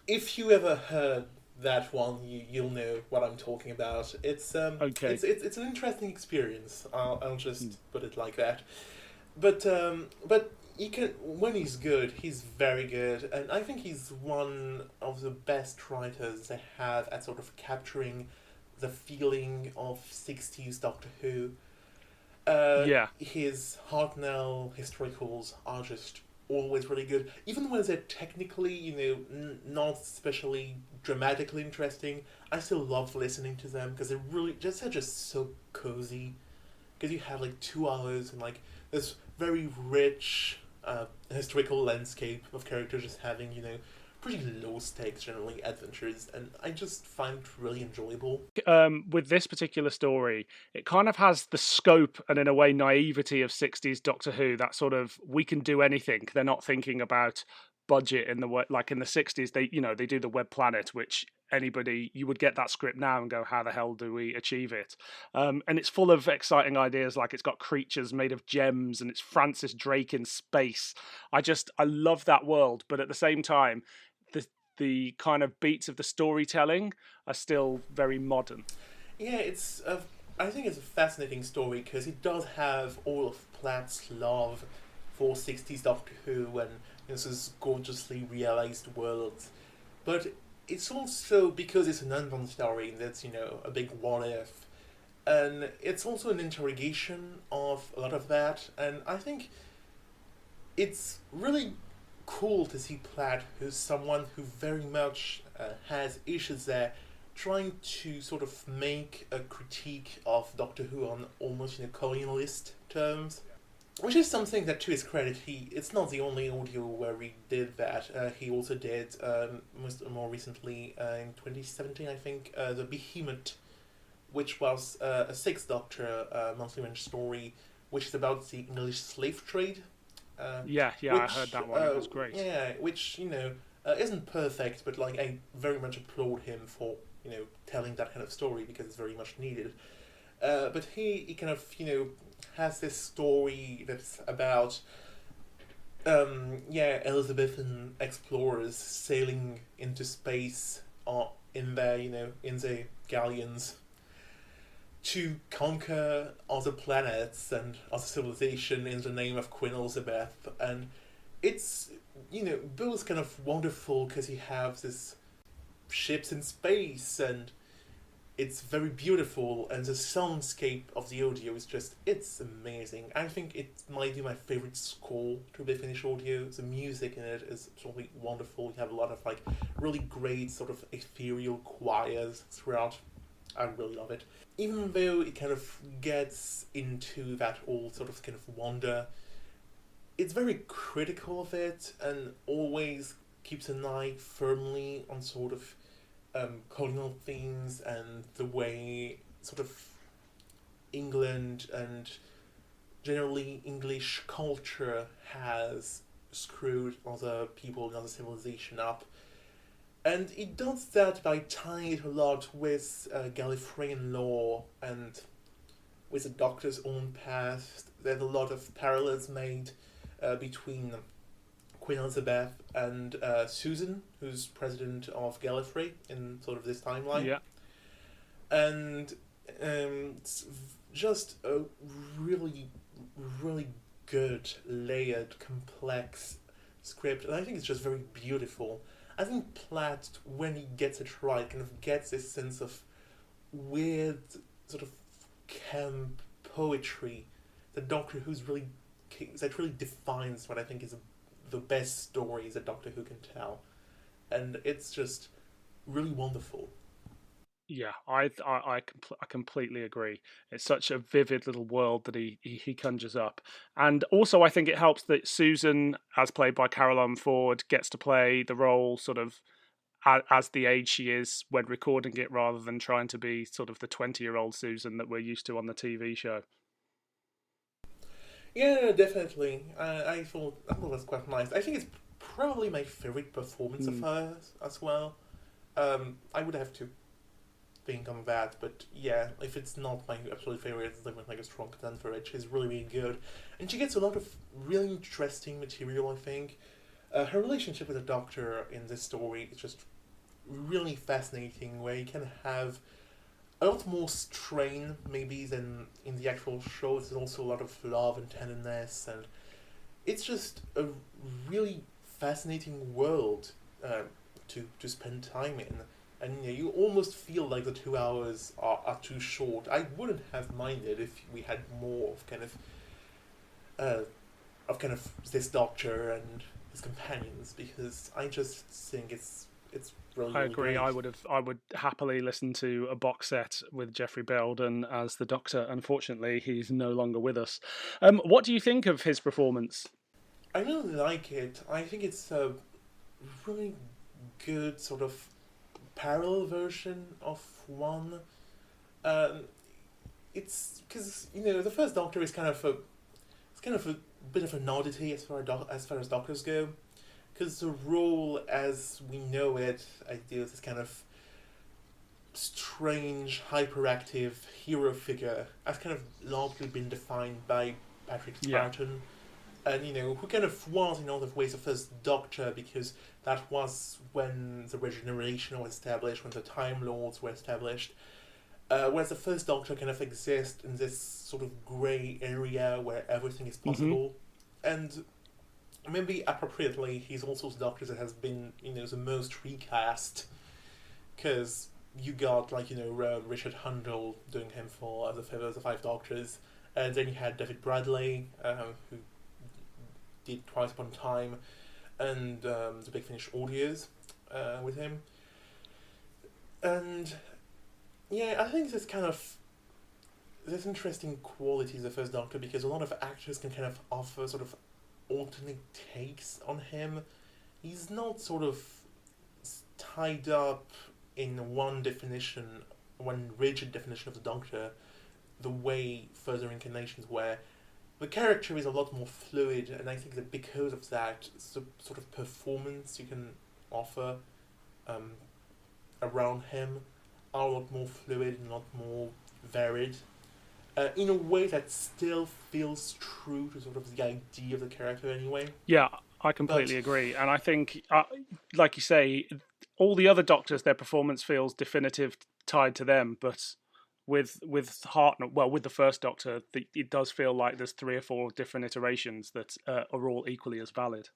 if you ever heard that one, you'll know what I'm talking about. It's Okay. It's an interesting experience. I'll just put it like that. But you can, when he's good, he's very good, and I think he's one of the best writers they have at sort of capturing the feeling of 60s Doctor Who. His Hartnell historicals are just always really good, even when they're technically, not especially dramatically interesting. I still love listening to them because they're just so cozy. Because you have like 2 hours and like this very rich historical landscape of characters just having, pretty low stakes generally adventures, and I just find it really enjoyable. With this particular story, it kind of has the scope and, in a way, naivety of 60s Doctor Who. That sort of, we can do anything. They're not thinking about budget in the way, like in the 60s. They do the Web Planet, which anybody, you would get that script now and go, how the hell do we achieve it? And it's full of exciting ideas, like it's got creatures made of gems and it's Francis Drake in space. I love that world, but at the same time, the kind of beats of the storytelling are still very modern. Yeah, I think it's a fascinating story because it does have all of Platt's love for 60s Doctor Who and this gorgeously realized world, but it's also, because it's an unknown story that's, a big what if, and it's also an interrogation of a lot of that, and I think it's really cool to see Platt, who's someone who very much has issues there, trying to sort of make a critique of Doctor Who on almost colonialist terms. Which is something that, to his credit, it's not the only audio where he did that. He also did, more recently, in 2017, I think, The Behemoth, which was a Sixth Doctor monthly range story, which is about the English slave trade. I heard that one. It was great. Yeah, which, isn't perfect, but, I very much applaud him for, telling that kind of story, because it's very much needed. But he kind of, has this story that's about Elizabethan explorers sailing into space in the galleons to conquer other planets and other civilization in the name of Queen Elizabeth. And it's, both kind of wonderful because you have this ships in space and it's very beautiful, and the soundscape of the audio is it's amazing. I think it might be my favorite score to Big Finish audio. The music in it is absolutely wonderful. You have a lot of really great sort of ethereal choirs throughout. I really love it. Even though it kind of gets into that old sort of kind of wonder, it's very critical of it and always keeps an eye firmly on sort of colonial themes and the way sort of England and generally English culture has screwed other people and other civilization up. And it does that by tying it a lot with Gallifreyan lore and with the Doctor's own past. There's a lot of parallels made between Queen Elizabeth and Susan, who's president of Gallifrey in sort of this timeline. Yeah. And it's just a really, really good, layered, complex script, and I think it's just very beautiful. I think Platt, when he gets it right, kind of gets this sense of weird, sort of camp poetry that Doctor Who's really that really defines what I think is the best stories that Doctor Who can tell, and it's just really wonderful. Yeah, I completely agree. It's such a vivid little world that he conjures up, and also I think it helps that Susan, as played by Caroline Ford, gets to play the role sort of as the age she is when recording it, rather than trying to be sort of the 20-year-old Susan that we're used to on the TV show. Yeah, definitely. I thought that's quite nice. I think it's probably my favorite performance of hers as well. I would have to think on that, but yeah, if it's not my absolute favorite, it's definitely like a strong contender for it. She's really, really good, and she gets a lot of really interesting material. I think her relationship with the Doctor in this story is just really fascinating. Where you can have a lot more strain maybe than in the actual show. There's also a lot of love and tenderness, and it's just a really fascinating world to spend time in. And you almost feel like the 2 hours are too short. I wouldn't have minded if we had more of kind of this Doctor and his companions, because I just think it's really, I really agree. great. I would happily listen to a box set with Jeffrey Belden as the Doctor. Unfortunately, he's no longer with us. What do you think of his performance? I really like it. I think it's a really good sort of parallel version of one. Um, it's because the first Doctor is kind of a bit of an oddity as far as Doctors go, because the role as we know it, I deal with this kind of strange, hyperactive hero figure, has kind of largely been defined by Patrick Yeah. Troughton, and who kind of was in all of ways the first Doctor, because that was when the regeneration was established, when the Time Lords were established. Whereas the first Doctor kind of exists in this sort of grey area where everything is Hmm. possible, and maybe appropriately, he's also the Doctor that has been the most recast, because you got Richard Handel doing him for the Five Doctors, and then you had David Bradley, who did Twice Upon a Time, and the Big Finish audios with him. And yeah, I think there's interesting qualities of the First Doctor, because a lot of actors can kind of offer sort of alternate takes on him. He's not sort of tied up in one rigid definition of the Doctor, the way further incarnations were. The character is a lot more fluid, and I think that because of that, the sort of performance you can offer um, around him are a lot more fluid and a lot more varied, in a way that still feels true to sort of the idea of the character anyway. Yeah, I But completely agree, and I think, like you say, all the other Doctors, their performance feels definitive, tied to them, but. With Hartnell, well, with the first Doctor, it does feel like there's 3 or 4 different iterations that are all equally as valid.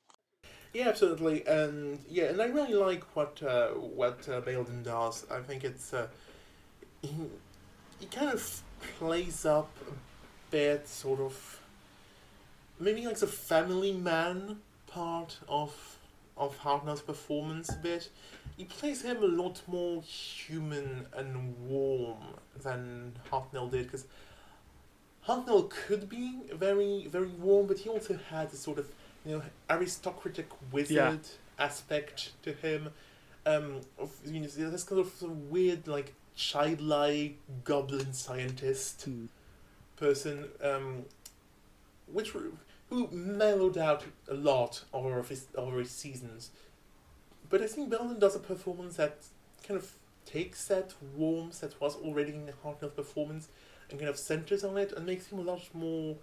yeah, absolutely, and yeah, and I really like what Baildon does. I think he, he kind of plays up a bit, sort of maybe like the family man part of Hartnell's performance a bit. He plays him a lot more human and warm than Hartnell did, because Hartnell could be very, very warm, but he also had a sort of aristocratic Yeah, wizard aspect to him. This kind of weird, like childlike goblin scientist mm. person, who mellowed out a lot over his seasons. But I think Belden does a performance that kind of takes that warmth that was already in Hartnell's performance and kind of centers on it and makes him a lot more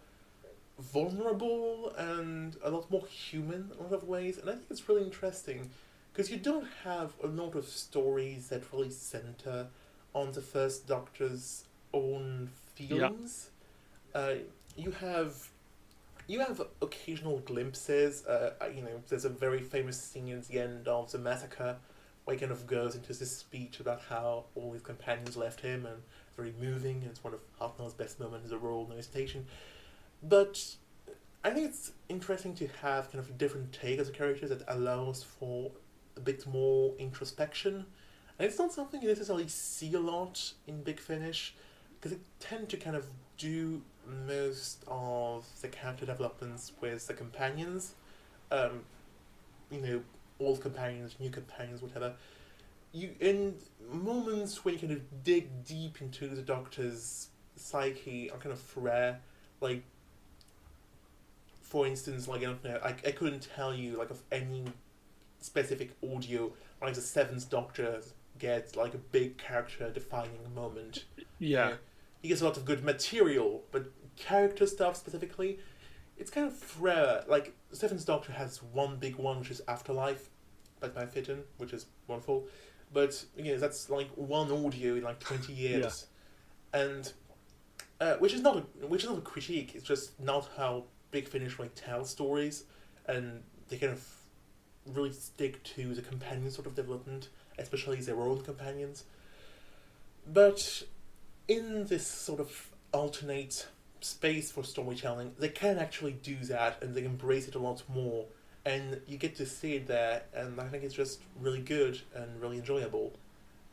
vulnerable and a lot more human in a lot of ways. And I think it's really interesting because you don't have a lot of stories that really center on the First Doctor's own feelings. You have occasional glimpses. There's a very famous scene at the end of the Massacre where he kind of goes into this speech about how all his companions left him, and very moving. It's one of Hartnell's best moments as a Royal Nurse Station. But I think it's interesting to have kind of a different take as a character that allows for a bit more introspection. And it's not something you necessarily see a lot in Big Finish, because they tend to kind of do most of the character developments with the companions. Old companions, new companions, whatever. In moments when you kind of dig deep into the Doctor's psyche are kind of rare. Like, for instance, like, I don't know, I couldn't tell you, like, of any specific audio, like the Seventh Doctor gets, like, a big character-defining moment. Yeah. He gets a lot of good material, but character stuff specifically, it's kind of rare. Like, Seventh Doctor has one big one, which is Afterlife, by Fitton, which is wonderful. But, that's, like, one audio in, like, 20 years. Yeah. And, which is not a critique, it's just not how Big Finish, like, tell stories, and they kind of really stick to the companion sort of development, especially their own companions. But in this sort of alternate space for storytelling, they can actually do that, and they embrace it a lot more, and you get to see it there, and I think it's just really good and really enjoyable,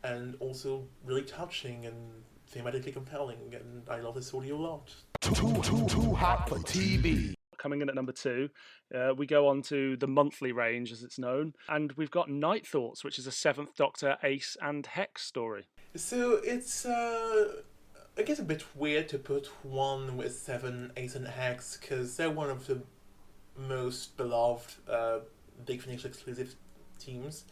and also really touching and thematically compelling, and I love this audio a lot. Too hot for TV. Coming in at number 2, we go on to the monthly range, as it's known, and we've got Night Thoughts, which is a Seventh Doctor Ace and Hex story. So it's, I guess, a bit weird to put one with 7, Ace and Hex, because they're one of the most beloved Big Finish exclusive teams,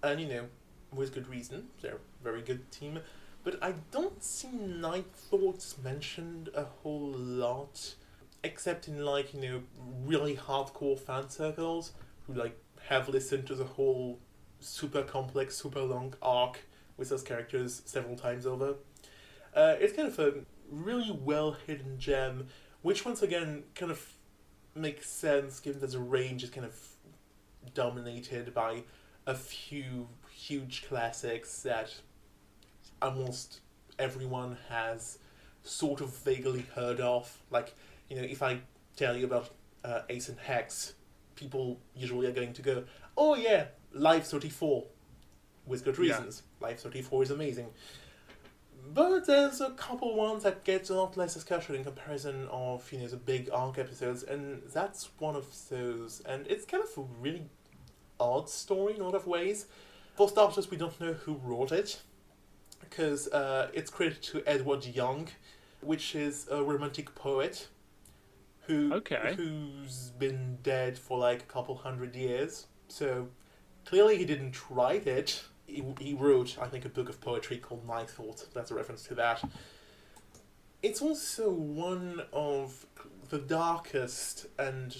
and with good reason. They're a very good team, but I don't see Night Thoughts mentioned a whole lot, except in really hardcore fan circles who have listened to the whole super complex, super long arc with those characters several times over. It's kind of a really well hidden gem, which once again kind of makes sense given that the range is kind of dominated by a few huge classics that almost everyone has sort of vaguely heard of. Like, if I tell you about Ace and Hex, people usually are going to go, oh yeah, Live 34, with good reasons. Yeah. Live 34 is amazing. But there's a couple ones that get a lot less discussion in comparison of, the big arc episodes, and that's one of those. And it's kind of a really odd story in a lot of ways. For starters, we don't know who wrote it, because it's credited to Edward Young, which is a romantic poet who's been dead for a couple 100 years. So clearly he didn't write it. He wrote, I think, a book of poetry called Night Thought. That's a reference to that. It's also one of the darkest and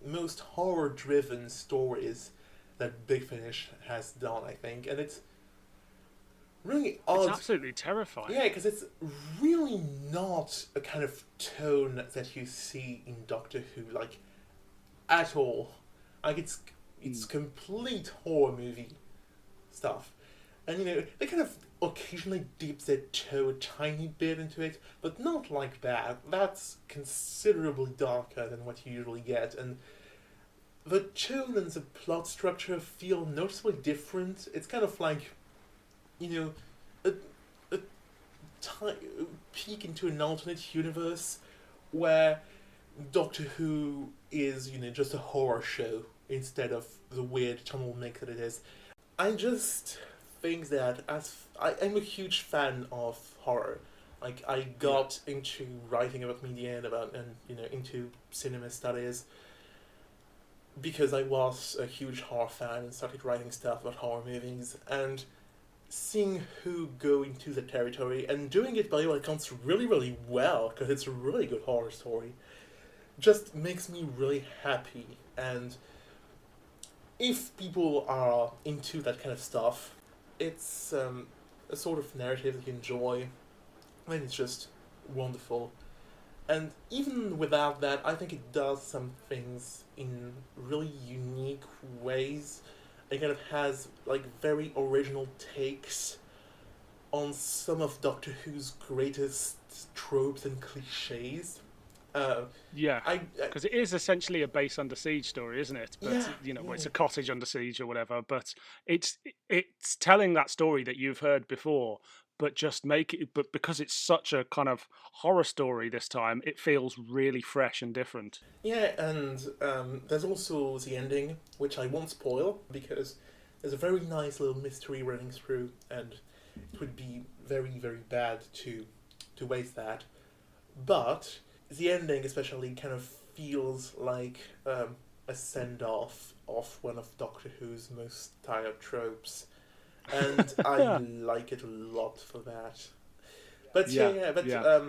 most horror-driven stories that Big Finish has done, I think. And it's really odd. It's absolutely terrifying. Yeah, because it's really not a kind of tone that you see in Doctor Who, at all. It's complete horror movie stuff. And, they kind of occasionally dip their toe a tiny bit into it, but not like that. That's considerably darker than what you usually get, and the tone and the plot structure feel noticeably different. It's kind of like, a peek into an alternate universe where Doctor Who is, just a horror show instead of the weird tonal mix that it is. I just think that I'm a huge fan of horror. I got into writing about media and into cinema studies because I was a huge horror fan and started writing stuff about horror movies, and seeing who go into the territory and doing it by all accounts really, really well, because it's a really good horror story, just makes me really happy. And if people are into that kind of stuff, it's a sort of narrative that you enjoy, and it's just wonderful. And even without that, I think it does some things in really unique ways. It kind of has like very original takes on some of Doctor Who's greatest tropes and cliches. Yeah, I because it is essentially a base under siege story, isn't it? But yeah, well, it's yeah. a cottage under siege or whatever. But it's telling that story that you've heard before, but just make it. But because it's such a kind of horror story this time, it feels really fresh and different. Yeah, and there's also the ending, which I won't spoil because there's a very nice little mystery running through, and it would be very, very bad to waste that. But the ending, especially, kind of feels like a send off of one of Doctor Who's most tired tropes, and I like it a lot for that. But yeah, but yeah,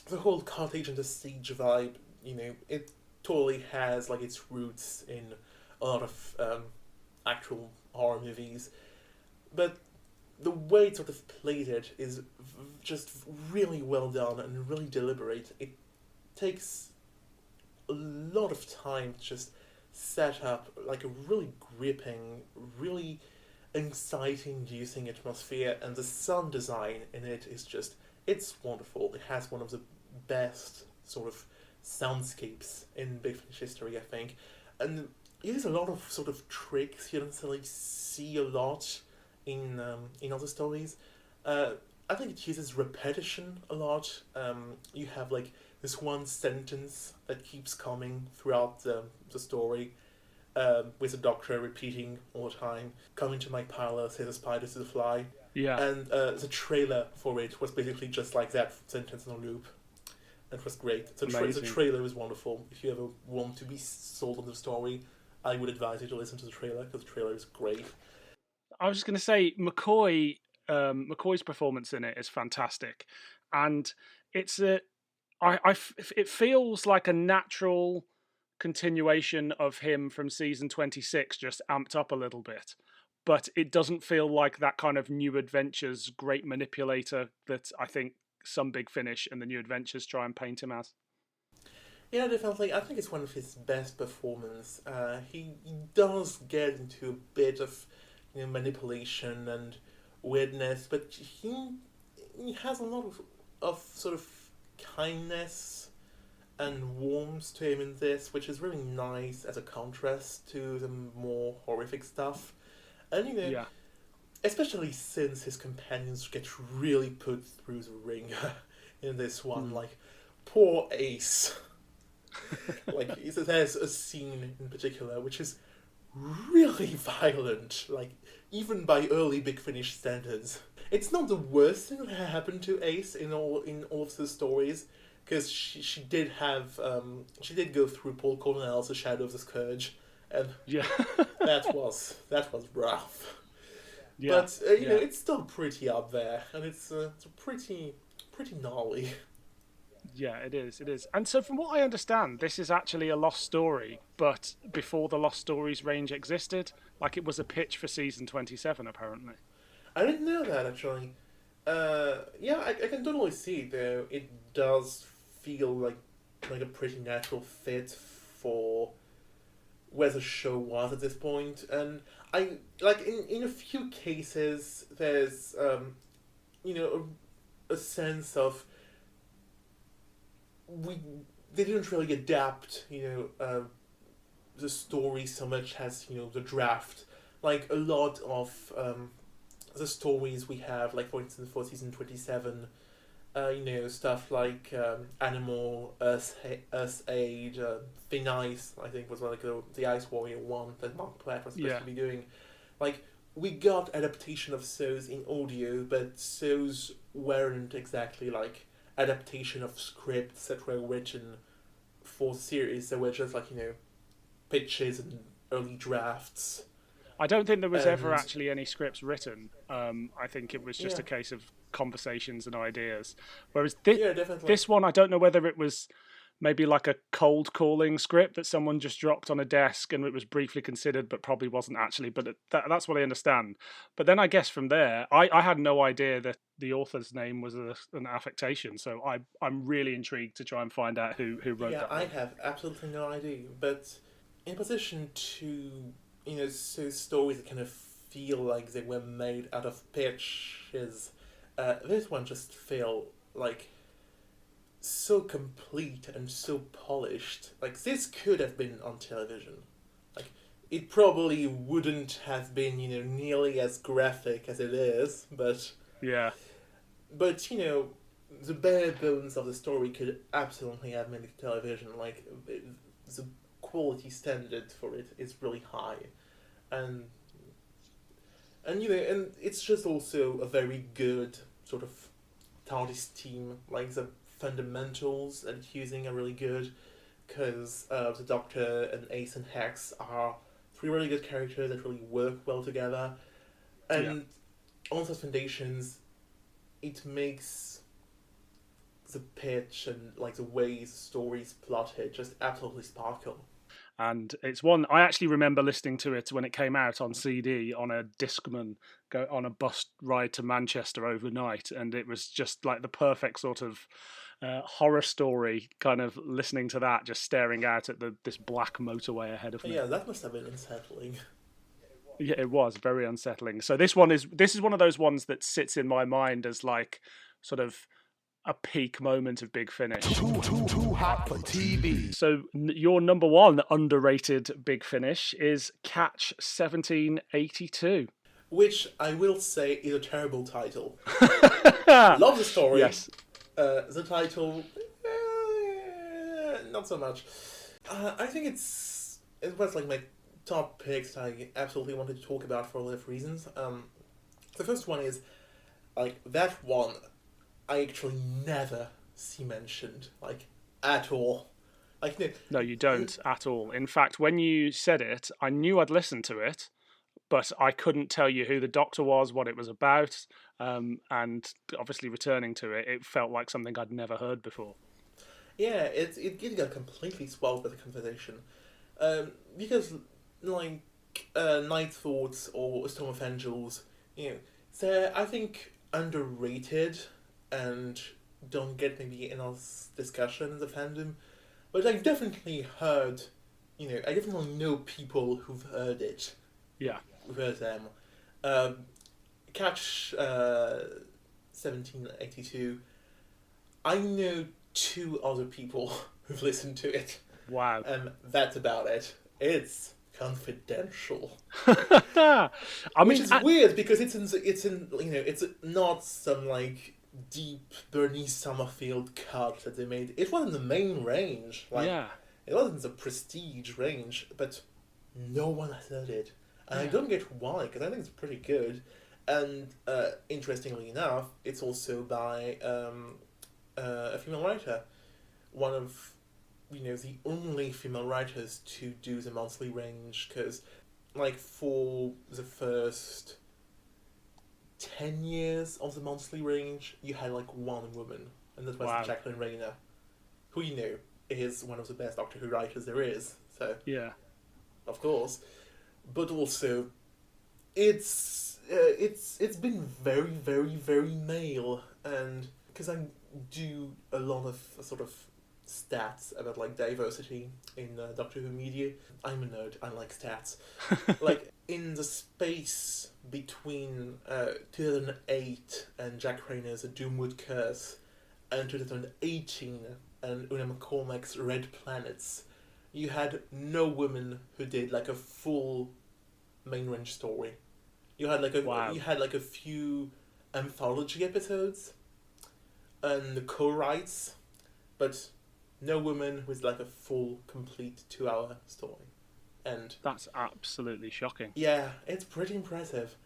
the whole cottage and the siege vibe, it totally has like its roots in a lot of actual horror movies, but the way it sort of played it is just really well done and really deliberate. It takes a lot of time to just set up like a really gripping, really anxiety-inducing atmosphere, and the sound design in it is just, it's wonderful. It has one of the best sort of soundscapes in Big Finish history, I think, and it uses a lot of sort of tricks you don't necessarily see a lot in other stories. I think it uses repetition a lot. You have like this one sentence that keeps coming throughout the story, with the Doctor repeating all the time, "Come into my parlor, say the spider to the fly." yeah. And the trailer for it was basically just like that sentence in a loop. It was great. The Amazing. trailer is wonderful. If you ever want to be sold on the story, I would advise you to listen to the trailer, because the trailer is great. I was just going to say McCoy's performance in it is fantastic, and it's it feels like a natural continuation of him from season 26, just amped up a little bit. But it doesn't feel like that kind of New Adventures great manipulator that I think some Big Finish and the New Adventures try and paint him as. Yeah, definitely. I think it's one of his best performances. He does get into a bit of manipulation and weirdness, but he has a lot of sort of kindness and warmth to him in this, which is really nice as a contrast to the more horrific stuff. And Yeah, especially since his companions get really put through the ringer in this one, like poor Ace. Like there's a scene in particular which is really violent, like even by early Big Finish standards. It's not the worst thing that happened to Ace in all of the stories, because she did have she did go through Paul Cornell's The Shadow of the Scourge, and yeah, that was rough. yeah. But it's still pretty up there, and it's pretty gnarly. Yeah, it is. It is. And so, from what I understand, this is actually a lost story, but before the Lost Stories range existed, like it was a pitch for season 27, apparently. I didn't know that, actually. Yeah, I can totally see though. It does feel like a pretty natural fit for where the show was at this point, and I like in a few cases there's a sense of they didn't really adapt the story so much as the draft. Like a lot of the stories we have, like for instance for season 27, stuff like Animal, Earth Aid, Thin Ice, I think was like the Ice Warrior one that Mark Platt was supposed to be doing. Like, we got adaptation of those in audio, but those weren't exactly like adaptation of scripts that were written for series. They were just like, pitches and early drafts. I don't think there was ever And actually any scripts written. I think it was just yeah, a case of conversations and ideas. Whereas yeah, definitely. this one, I don't know whether it was maybe like a cold calling script that someone just dropped on a desk and it was briefly considered, but probably wasn't actually. But that's what I understand. But then I guess from there, I had no idea that the author's name was an affectation. So I'm really intrigued to try and find out who wrote Yeah, that I one. have absolutely no idea. But in position to, so stories that kind of feel like they were made out of pitches, this one just felt like so complete and so polished. Like, this could have been on television. Like, it probably wouldn't have been, nearly as graphic as it is, Yeah. but the bare bones of the story could absolutely have made it to television. Like, the quality standard for it is really high, and and it's just also a very good sort of TARDIS team. Like, the fundamentals that it's using are really good, because the Doctor and Ace and Hex are three really good characters that really work well together, and on those foundations, it makes the pitch and like the way the story's plotted just absolutely sparkle. And it's one I actually remember listening to it when it came out on CD on a Discman, go on a bus ride to Manchester overnight, and it was just like the perfect sort of horror story. Kind of listening to that, just staring out at this black motorway ahead of But me. yeah, that must have been unsettling. Yeah, it was very unsettling. So this is one of those ones that sits in my mind as like sort of a peak moment of Big Finish. Too hot for TV. So your number one underrated Big Finish is Catch 1782. Which I will say is a terrible title. Love the story. Yes. The title, not so much. I think it was like my top picks I absolutely wanted to talk about for a lot of reasons. The first one is, like, that one I actually never see mentioned, like, at all. Like, No, you don't at all. In fact, when you said it, I knew I'd listened to it, but I couldn't tell you who the Doctor was, what it was about, and obviously returning to it, it felt like something I'd never heard before. yeah, it got completely swallowed by the conversation. Because, like, Night Thoughts or Storm of Angels, they're, I think, underrated and don't get maybe enough discussion in the fandom. But I've definitely heard, I definitely know people who've heard it. Yeah. Who've heard them. Catch 1782. I know two other people who've listened to it. Wow. That's about it. It's confidential. I Which mean, is weird because it's not some like deep Bernie Summerfield cut that they made. It wasn't the main range. Like, yeah. it wasn't the prestige range, but no one has heard it. And I don't get why, because I think it's pretty good. And interestingly enough, it's also by a female writer. One of, the only female writers to do the monthly range, because, like, for the first 10 years of the monthly range, you had, like, one woman, and that was Wow. Jacqueline Rayner, who, is one of the best Doctor Who writers there is, so, Yeah. of course. But also, it's been very, very, very male, and because I do a lot of sort of stats about like diversity in Doctor Who media. I'm a nerd. I like stats. Like, in the space between 2008 and Jack Rayner's A Doomwood Curse and 2018 and Una McCormack's Red Planets, you had no woman who did like a full main range story. You had like a few anthology episodes and the co-writes, but no woman with like a full, complete 2-hour story. And that's absolutely shocking. Yeah, it's pretty impressive.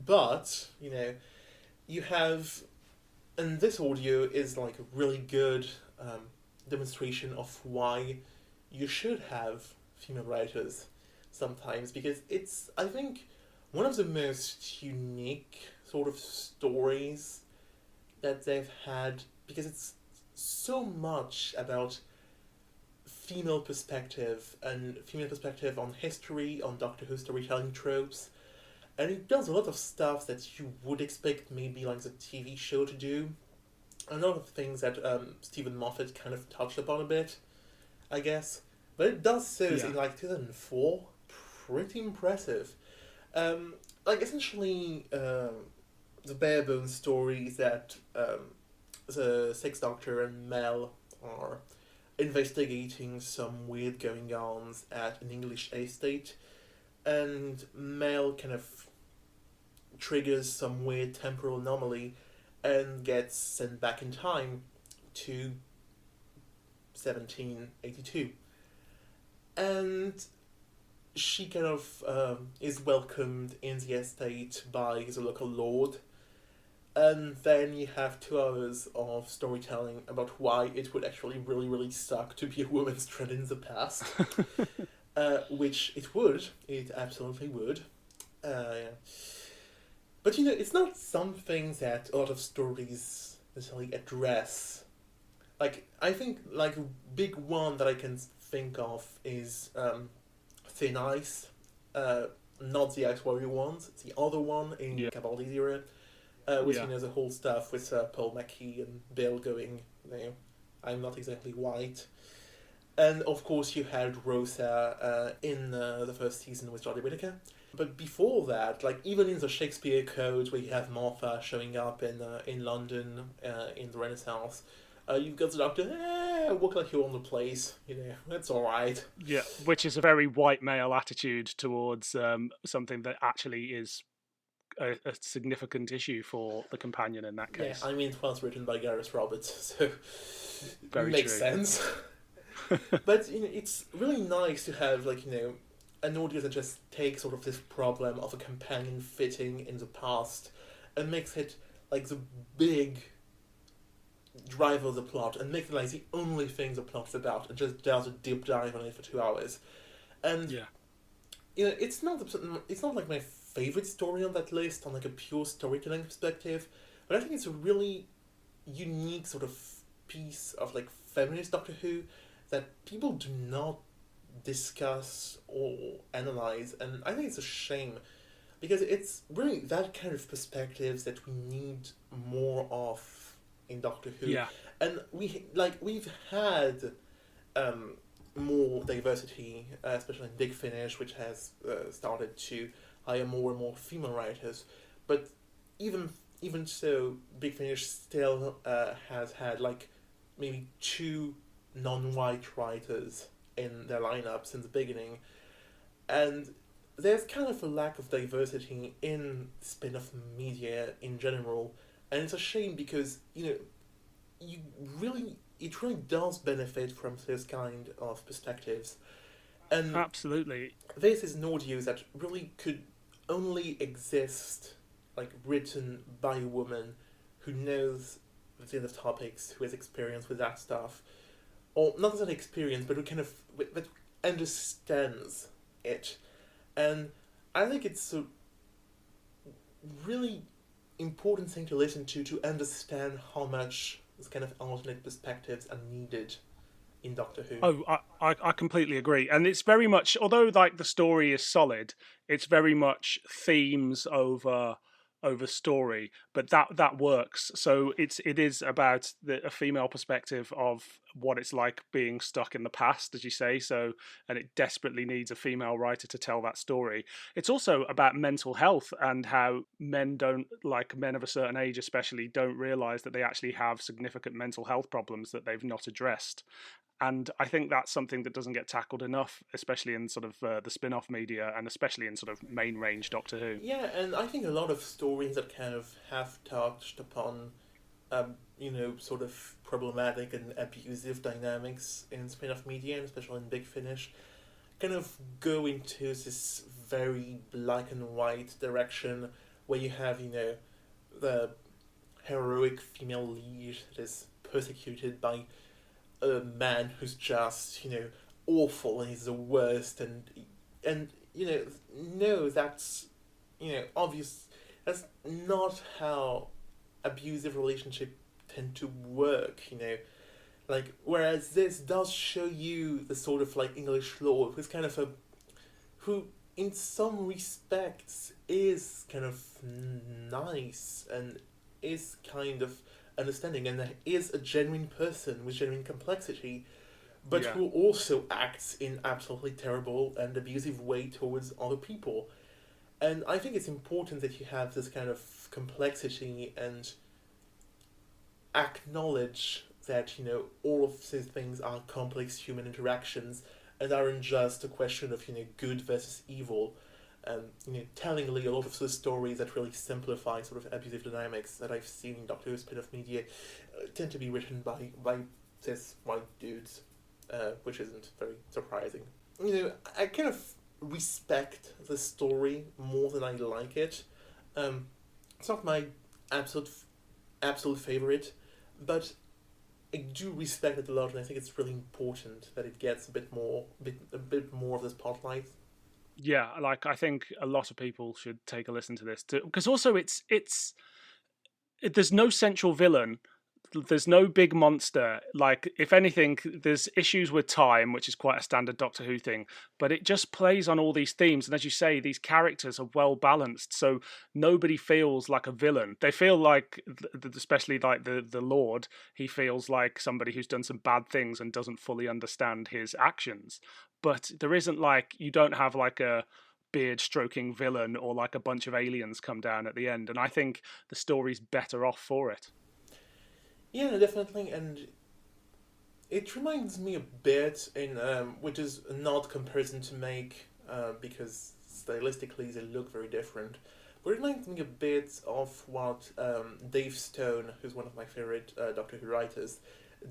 But, you have, and this audio is like a really good demonstration of why you should have female writers sometimes, because it's, I think, one of the most unique sort of stories that they've had, because it's so much about female perspective and female perspective on history, on Doctor Who storytelling tropes, and it does a lot of stuff that you would expect maybe like the TV show to do. A lot of things that Stephen Moffat kind of touched upon a bit, I guess. But it does so in like 2004. Pretty impressive. Like essentially, the bare bones story is that the Sixth Doctor and Mel are investigating some weird going-ons at an English estate, and Mel kind of triggers some weird temporal anomaly and gets sent back in time to 1782. And she kind of is welcomed in the estate by the local lord. And then you have 2 hours of storytelling about why it would actually really, really suck to be a woman stranded in the past. Which it would. It absolutely would. Yeah. But it's not something that a lot of stories necessarily address. Like, I think, like, a big one that I can think of is Thin Ice. Not the Ice Warrior ones, the other one in Capaldi's era. With, the whole stuff with Paul Mackie and Bill going, I'm not exactly white. And, of course, you had Rosa in the first season with Jodie Whittaker. But before that, like, even in the Shakespeare Code, where you have Martha showing up in London in the Renaissance, you've got the Doctor, walk like you're on the place, that's alright. Yeah, which is a very white male attitude towards something that actually is a significant issue for the companion in that case. Yeah, I mean, it was written by Gareth Roberts, so very makes true. sense. But, it's really nice to have, like, an audience that just takes sort of this problem of a companion fitting in the past and makes it, like, the big driver of the plot, and makes it, like, the only thing the plot's about, and just does a deep dive on it for 2 hours. And, it's not like my favorite story on that list, on, like, a pure storytelling perspective, but I think it's a really unique sort of piece of, like, feminist Doctor Who that people do not discuss or analyze, and I think it's a shame, because it's really that kind of perspectives that we need more of in Doctor Who. Yeah. And we've had more diversity, especially in Big Finish, which has started to hire more and more female writers, but even so, Big Finish still has had like maybe 2 non-white writers in their lineup since the beginning, and there's kind of a lack of diversity in spin-off media in general, and it's a shame because it really does benefit from this kind of perspectives, and absolutely, this is an audio that really could only exist like written by a woman who knows the kind of topics, who has experience with that stuff. Or not as an experience, but who kind of that understands it, and I think it's a really important thing to listen to understand how much this kind of alternate perspectives are needed in Doctor Who. Oh, I completely agree, and it's very much, although like the story is solid, it's very much themes over story, but that works. So it is about a female perspective of what it's like being stuck in the past, as you say. So, and it desperately needs a female writer to tell that story. It's also about mental health and how men of a certain age especially don't realize that they actually have significant mental health problems that they've not addressed. And I think that's something that doesn't get tackled enough, especially in sort of the spin-off media, and especially in sort of main range Doctor Who. Yeah, and I think a lot of stories that kind of have touched upon, sort of problematic and abusive dynamics in spin-off media, and especially in Big Finish, kind of go into this very black and white direction where you have, the heroic female lead that is persecuted by a man who's just, awful and he's the worst, and no, that's obvious. That's not how abusive relationships tend to work. Like, whereas this does show you the sort of like English lord who's kind of who in some respects is kind of nice and is kind of understanding and is a genuine person with genuine complexity, but Yeah. who also acts in absolutely terrible and abusive way towards other people. And I think it's important that you have this kind of complexity and acknowledge that, all of these things are complex human interactions and aren't just a question of, good versus evil. Tellingly, a lot of the stories that really simplify sort of abusive dynamics that I've seen in Doctor Who spin-off media tend to be written by cis white dudes, which isn't very surprising. I kind of respect the story more than I like it. It's not my absolute favorite, but I do respect it a lot, and I think it's really important that it gets a bit more of the spotlight. Yeah, like I think a lot of people should take a listen to this too, because also there's no central villain. There's no big monster. Like, if anything, there's issues with time, which is quite a standard Doctor Who thing, but it just plays on all these themes. And as you say, these characters are well balanced, so nobody feels like a villain. They feel like, especially like the Lord, he feels like somebody who's done some bad things and doesn't fully understand his actions. But there isn't like, you don't have like a beard stroking villain or like a bunch of aliens come down at the end. And I think the story's better off for it. Yeah, no, definitely, and it reminds me a bit, which is an odd comparison to make, because stylistically they look very different, but it reminds me a bit of what Dave Stone, who's one of my favorite Doctor Who writers,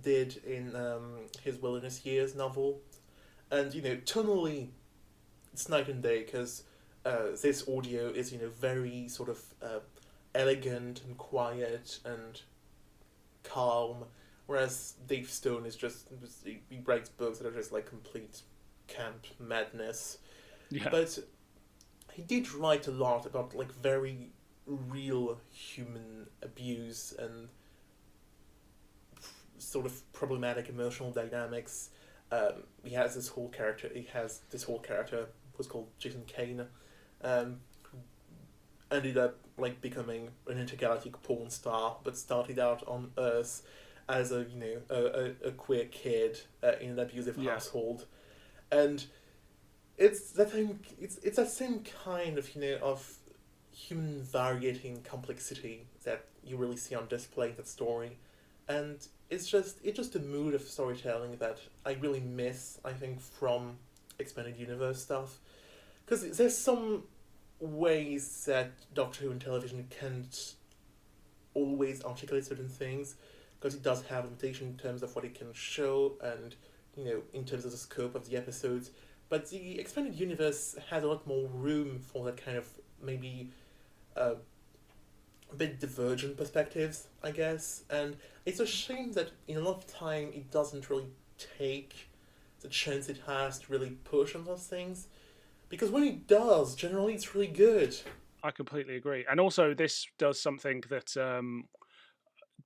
did in his Wilderness Years novel. And, tonally, it's night and day, because this audio is, very sort of elegant and quiet and calm, whereas Dave Stone is he writes books that are just like complete camp madness. Yeah. But he did write a lot about like very real human abuse and sort of problematic emotional dynamics. He has this whole character who's called Jason Kane, who ended up like becoming an intergalactic porn star, but started out on Earth as a queer kid in an abusive household, and it's that same kind of of human variating complexity that you really see on display in that story, and it's just a mood of storytelling that I really miss, I think, from expanded universe stuff, because there's some ways that Doctor Who and television can't always articulate certain things, because it does have limitation in terms of what it can show and in terms of the scope of the episodes, but the expanded universe has a lot more room for that kind of maybe a bit divergent perspectives, I guess, and it's a shame that in a lot of time it doesn't really take the chance it has to really push on those things, because when it does, generally it's really good. I completely agree. And also, this does something that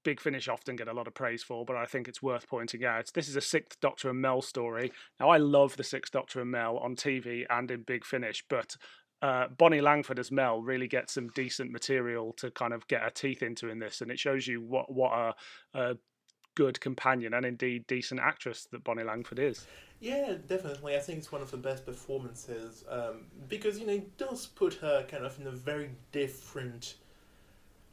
Big Finish often get a lot of praise for, but I think it's worth pointing out. This is a Sixth Doctor and Mel story. Now, I love the Sixth Doctor and Mel on TV and in Big Finish, but Bonnie Langford as Mel really gets some decent material to kind of get her teeth into in this, and it shows you what a good companion and indeed decent actress that Bonnie Langford is. Yeah, definitely. I think it's one of the best performances, because it does put her kind of in a very different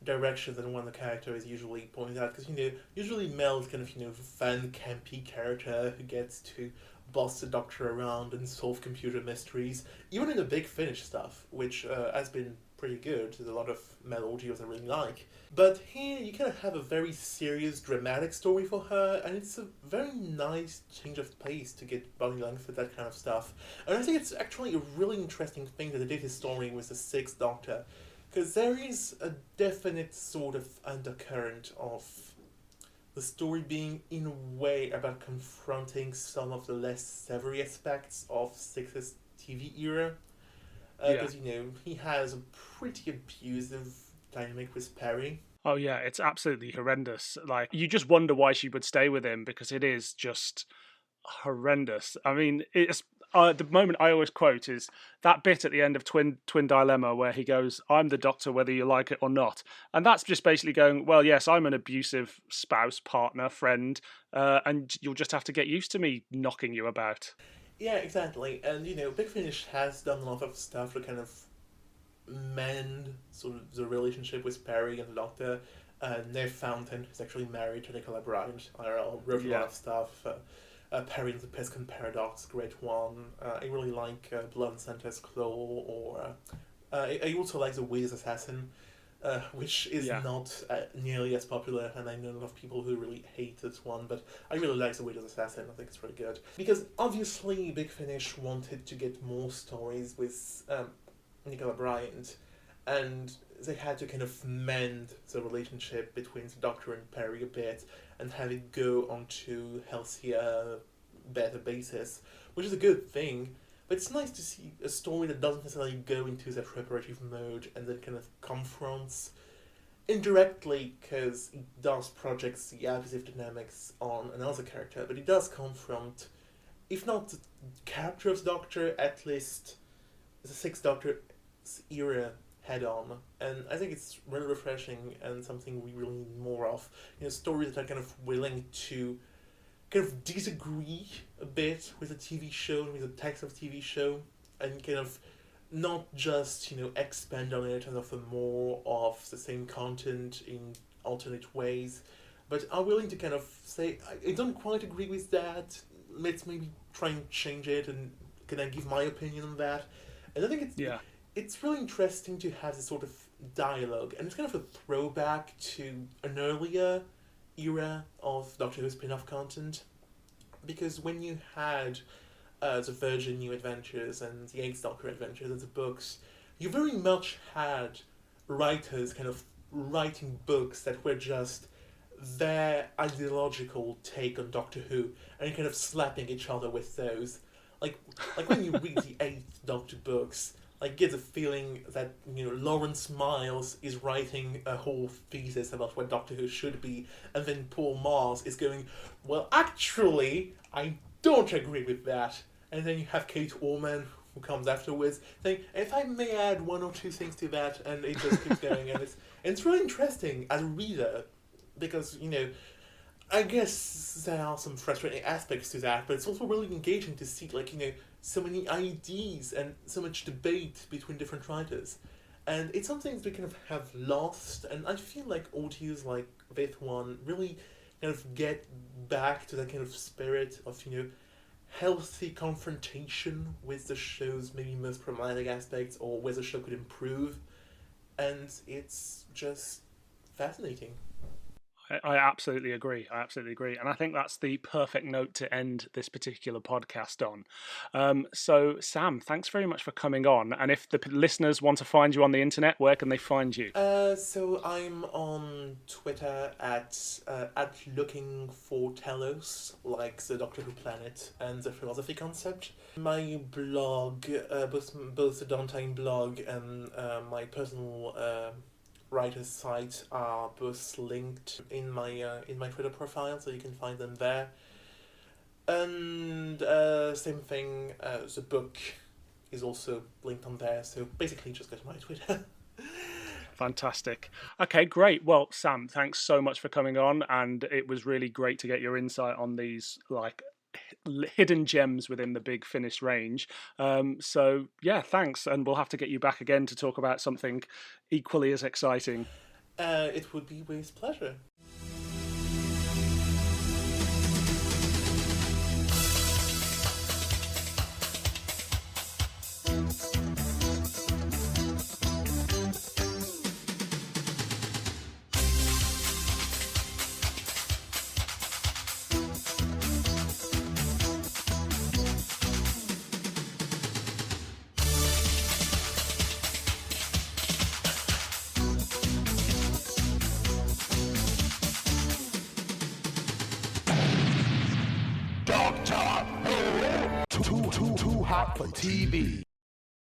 direction than one the character is usually pointed out. Because usually Mel's kind of fun, campy character who gets to boss the Doctor around and solve computer mysteries, even in the Big Finish stuff, which has been pretty good. There's a lot of Mel audios I really like. But here you kind of have a very serious, dramatic story for her, and it's a very nice change of pace to get Bonnie Langford that kind of stuff. And I think it's actually a really interesting thing that they did his story with the Sixth Doctor, because there is a definite sort of undercurrent of the story being, in a way, about confronting some of the less savory aspects of Six's TV era. Because, he has a pretty abusive dynamic with Perry. Oh yeah, it's absolutely horrendous. Like, you just wonder why she would stay with him, because it is just horrendous. I mean, it's the moment I always quote is that bit at the end of Twin Dilemma where he goes, "I'm the doctor whether you like it or not," and that's just basically going, well, yes, I'm an abusive spouse, partner, friend, and you'll just have to get used to me knocking you about. Yeah, exactly. And, Big Finish has done a lot of stuff to kind of mend sort of the relationship with Perry and the Doctor. Neve Fountain is actually married to Nicola Bryant. I wrote a lot of stuff. Perry and the Piscan Paradox, great one. I really like Blood and Santa's Claw, or I also like The Wiz Assassin, which is not nearly as popular, and I know a lot of people who really hate this one, but I really like The Wiz Assassin. I think it's pretty good. Because obviously Big Finish wanted to get more stories with Nicola Bryant, and they had to kind of mend the relationship between the Doctor and Perry a bit and have it go onto healthier, better basis, which is a good thing. But it's nice to see a story that doesn't necessarily go into that reparative mode and then kind of confronts indirectly, because it does project the abusive dynamics on another character, but it does confront, if not the character of the Doctor, at least the Sixth Doctor's era head on. And I think it's really refreshing and something we really need more of. Stories that are kind of willing to kind of disagree a bit with the TV show and with the text of the TV show, and kind of not just, expand on it and offer more of the same content in alternate ways, but are willing to kind of say, I don't quite agree with that, let's maybe try and change it, and can I give my opinion on that? And I think it's really interesting to have this sort of dialogue, and it's kind of a throwback to an earlier era of Doctor Who spin-off content, because when you had the Virgin New Adventures and the Eighth Doctor Adventures and the books, you very much had writers kind of writing books that were just their ideological take on Doctor Who, and kind of slapping each other with those. Like when you read the Eighth Doctor books, I get the feeling that, Lawrence Miles is writing a whole thesis about what Doctor Who should be, and then Paul Mars is going, well, actually, I don't agree with that. And then you have Kate Orman, who comes afterwards, saying, if I may add one or two things to that, and it just keeps going, and it's really interesting as a reader, because, I guess there are some frustrating aspects to that, but it's also really engaging to see, so many ideas and so much debate between different writers. And it's something we kind of have lost, and I feel like audios like this one really kind of get back to that kind of spirit of, healthy confrontation with the show's maybe most problematic aspects, or where the show could improve. And it's just fascinating. I absolutely agree. And I think that's the perfect note to end this particular podcast on. So, Sam, thanks very much for coming on. And if the listeners want to find you on the internet, where can they find you? So I'm on Twitter at looking for Telos, like the Doctor Who planet and the philosophy concept. My blog, both the Downtime blog and my personal writer's site are both linked in my Twitter profile, so you can find them there. And same thing, the book is also linked on there, so basically just go to my Twitter. Fantastic. Okay, great. Well, Sam, thanks so much for coming on, and it was really great to get your insight on these hidden gems within the Big Finish range. So yeah, thanks, and we'll have to get you back again to talk about something equally as exciting. It would be with pleasure. Too hot for TV.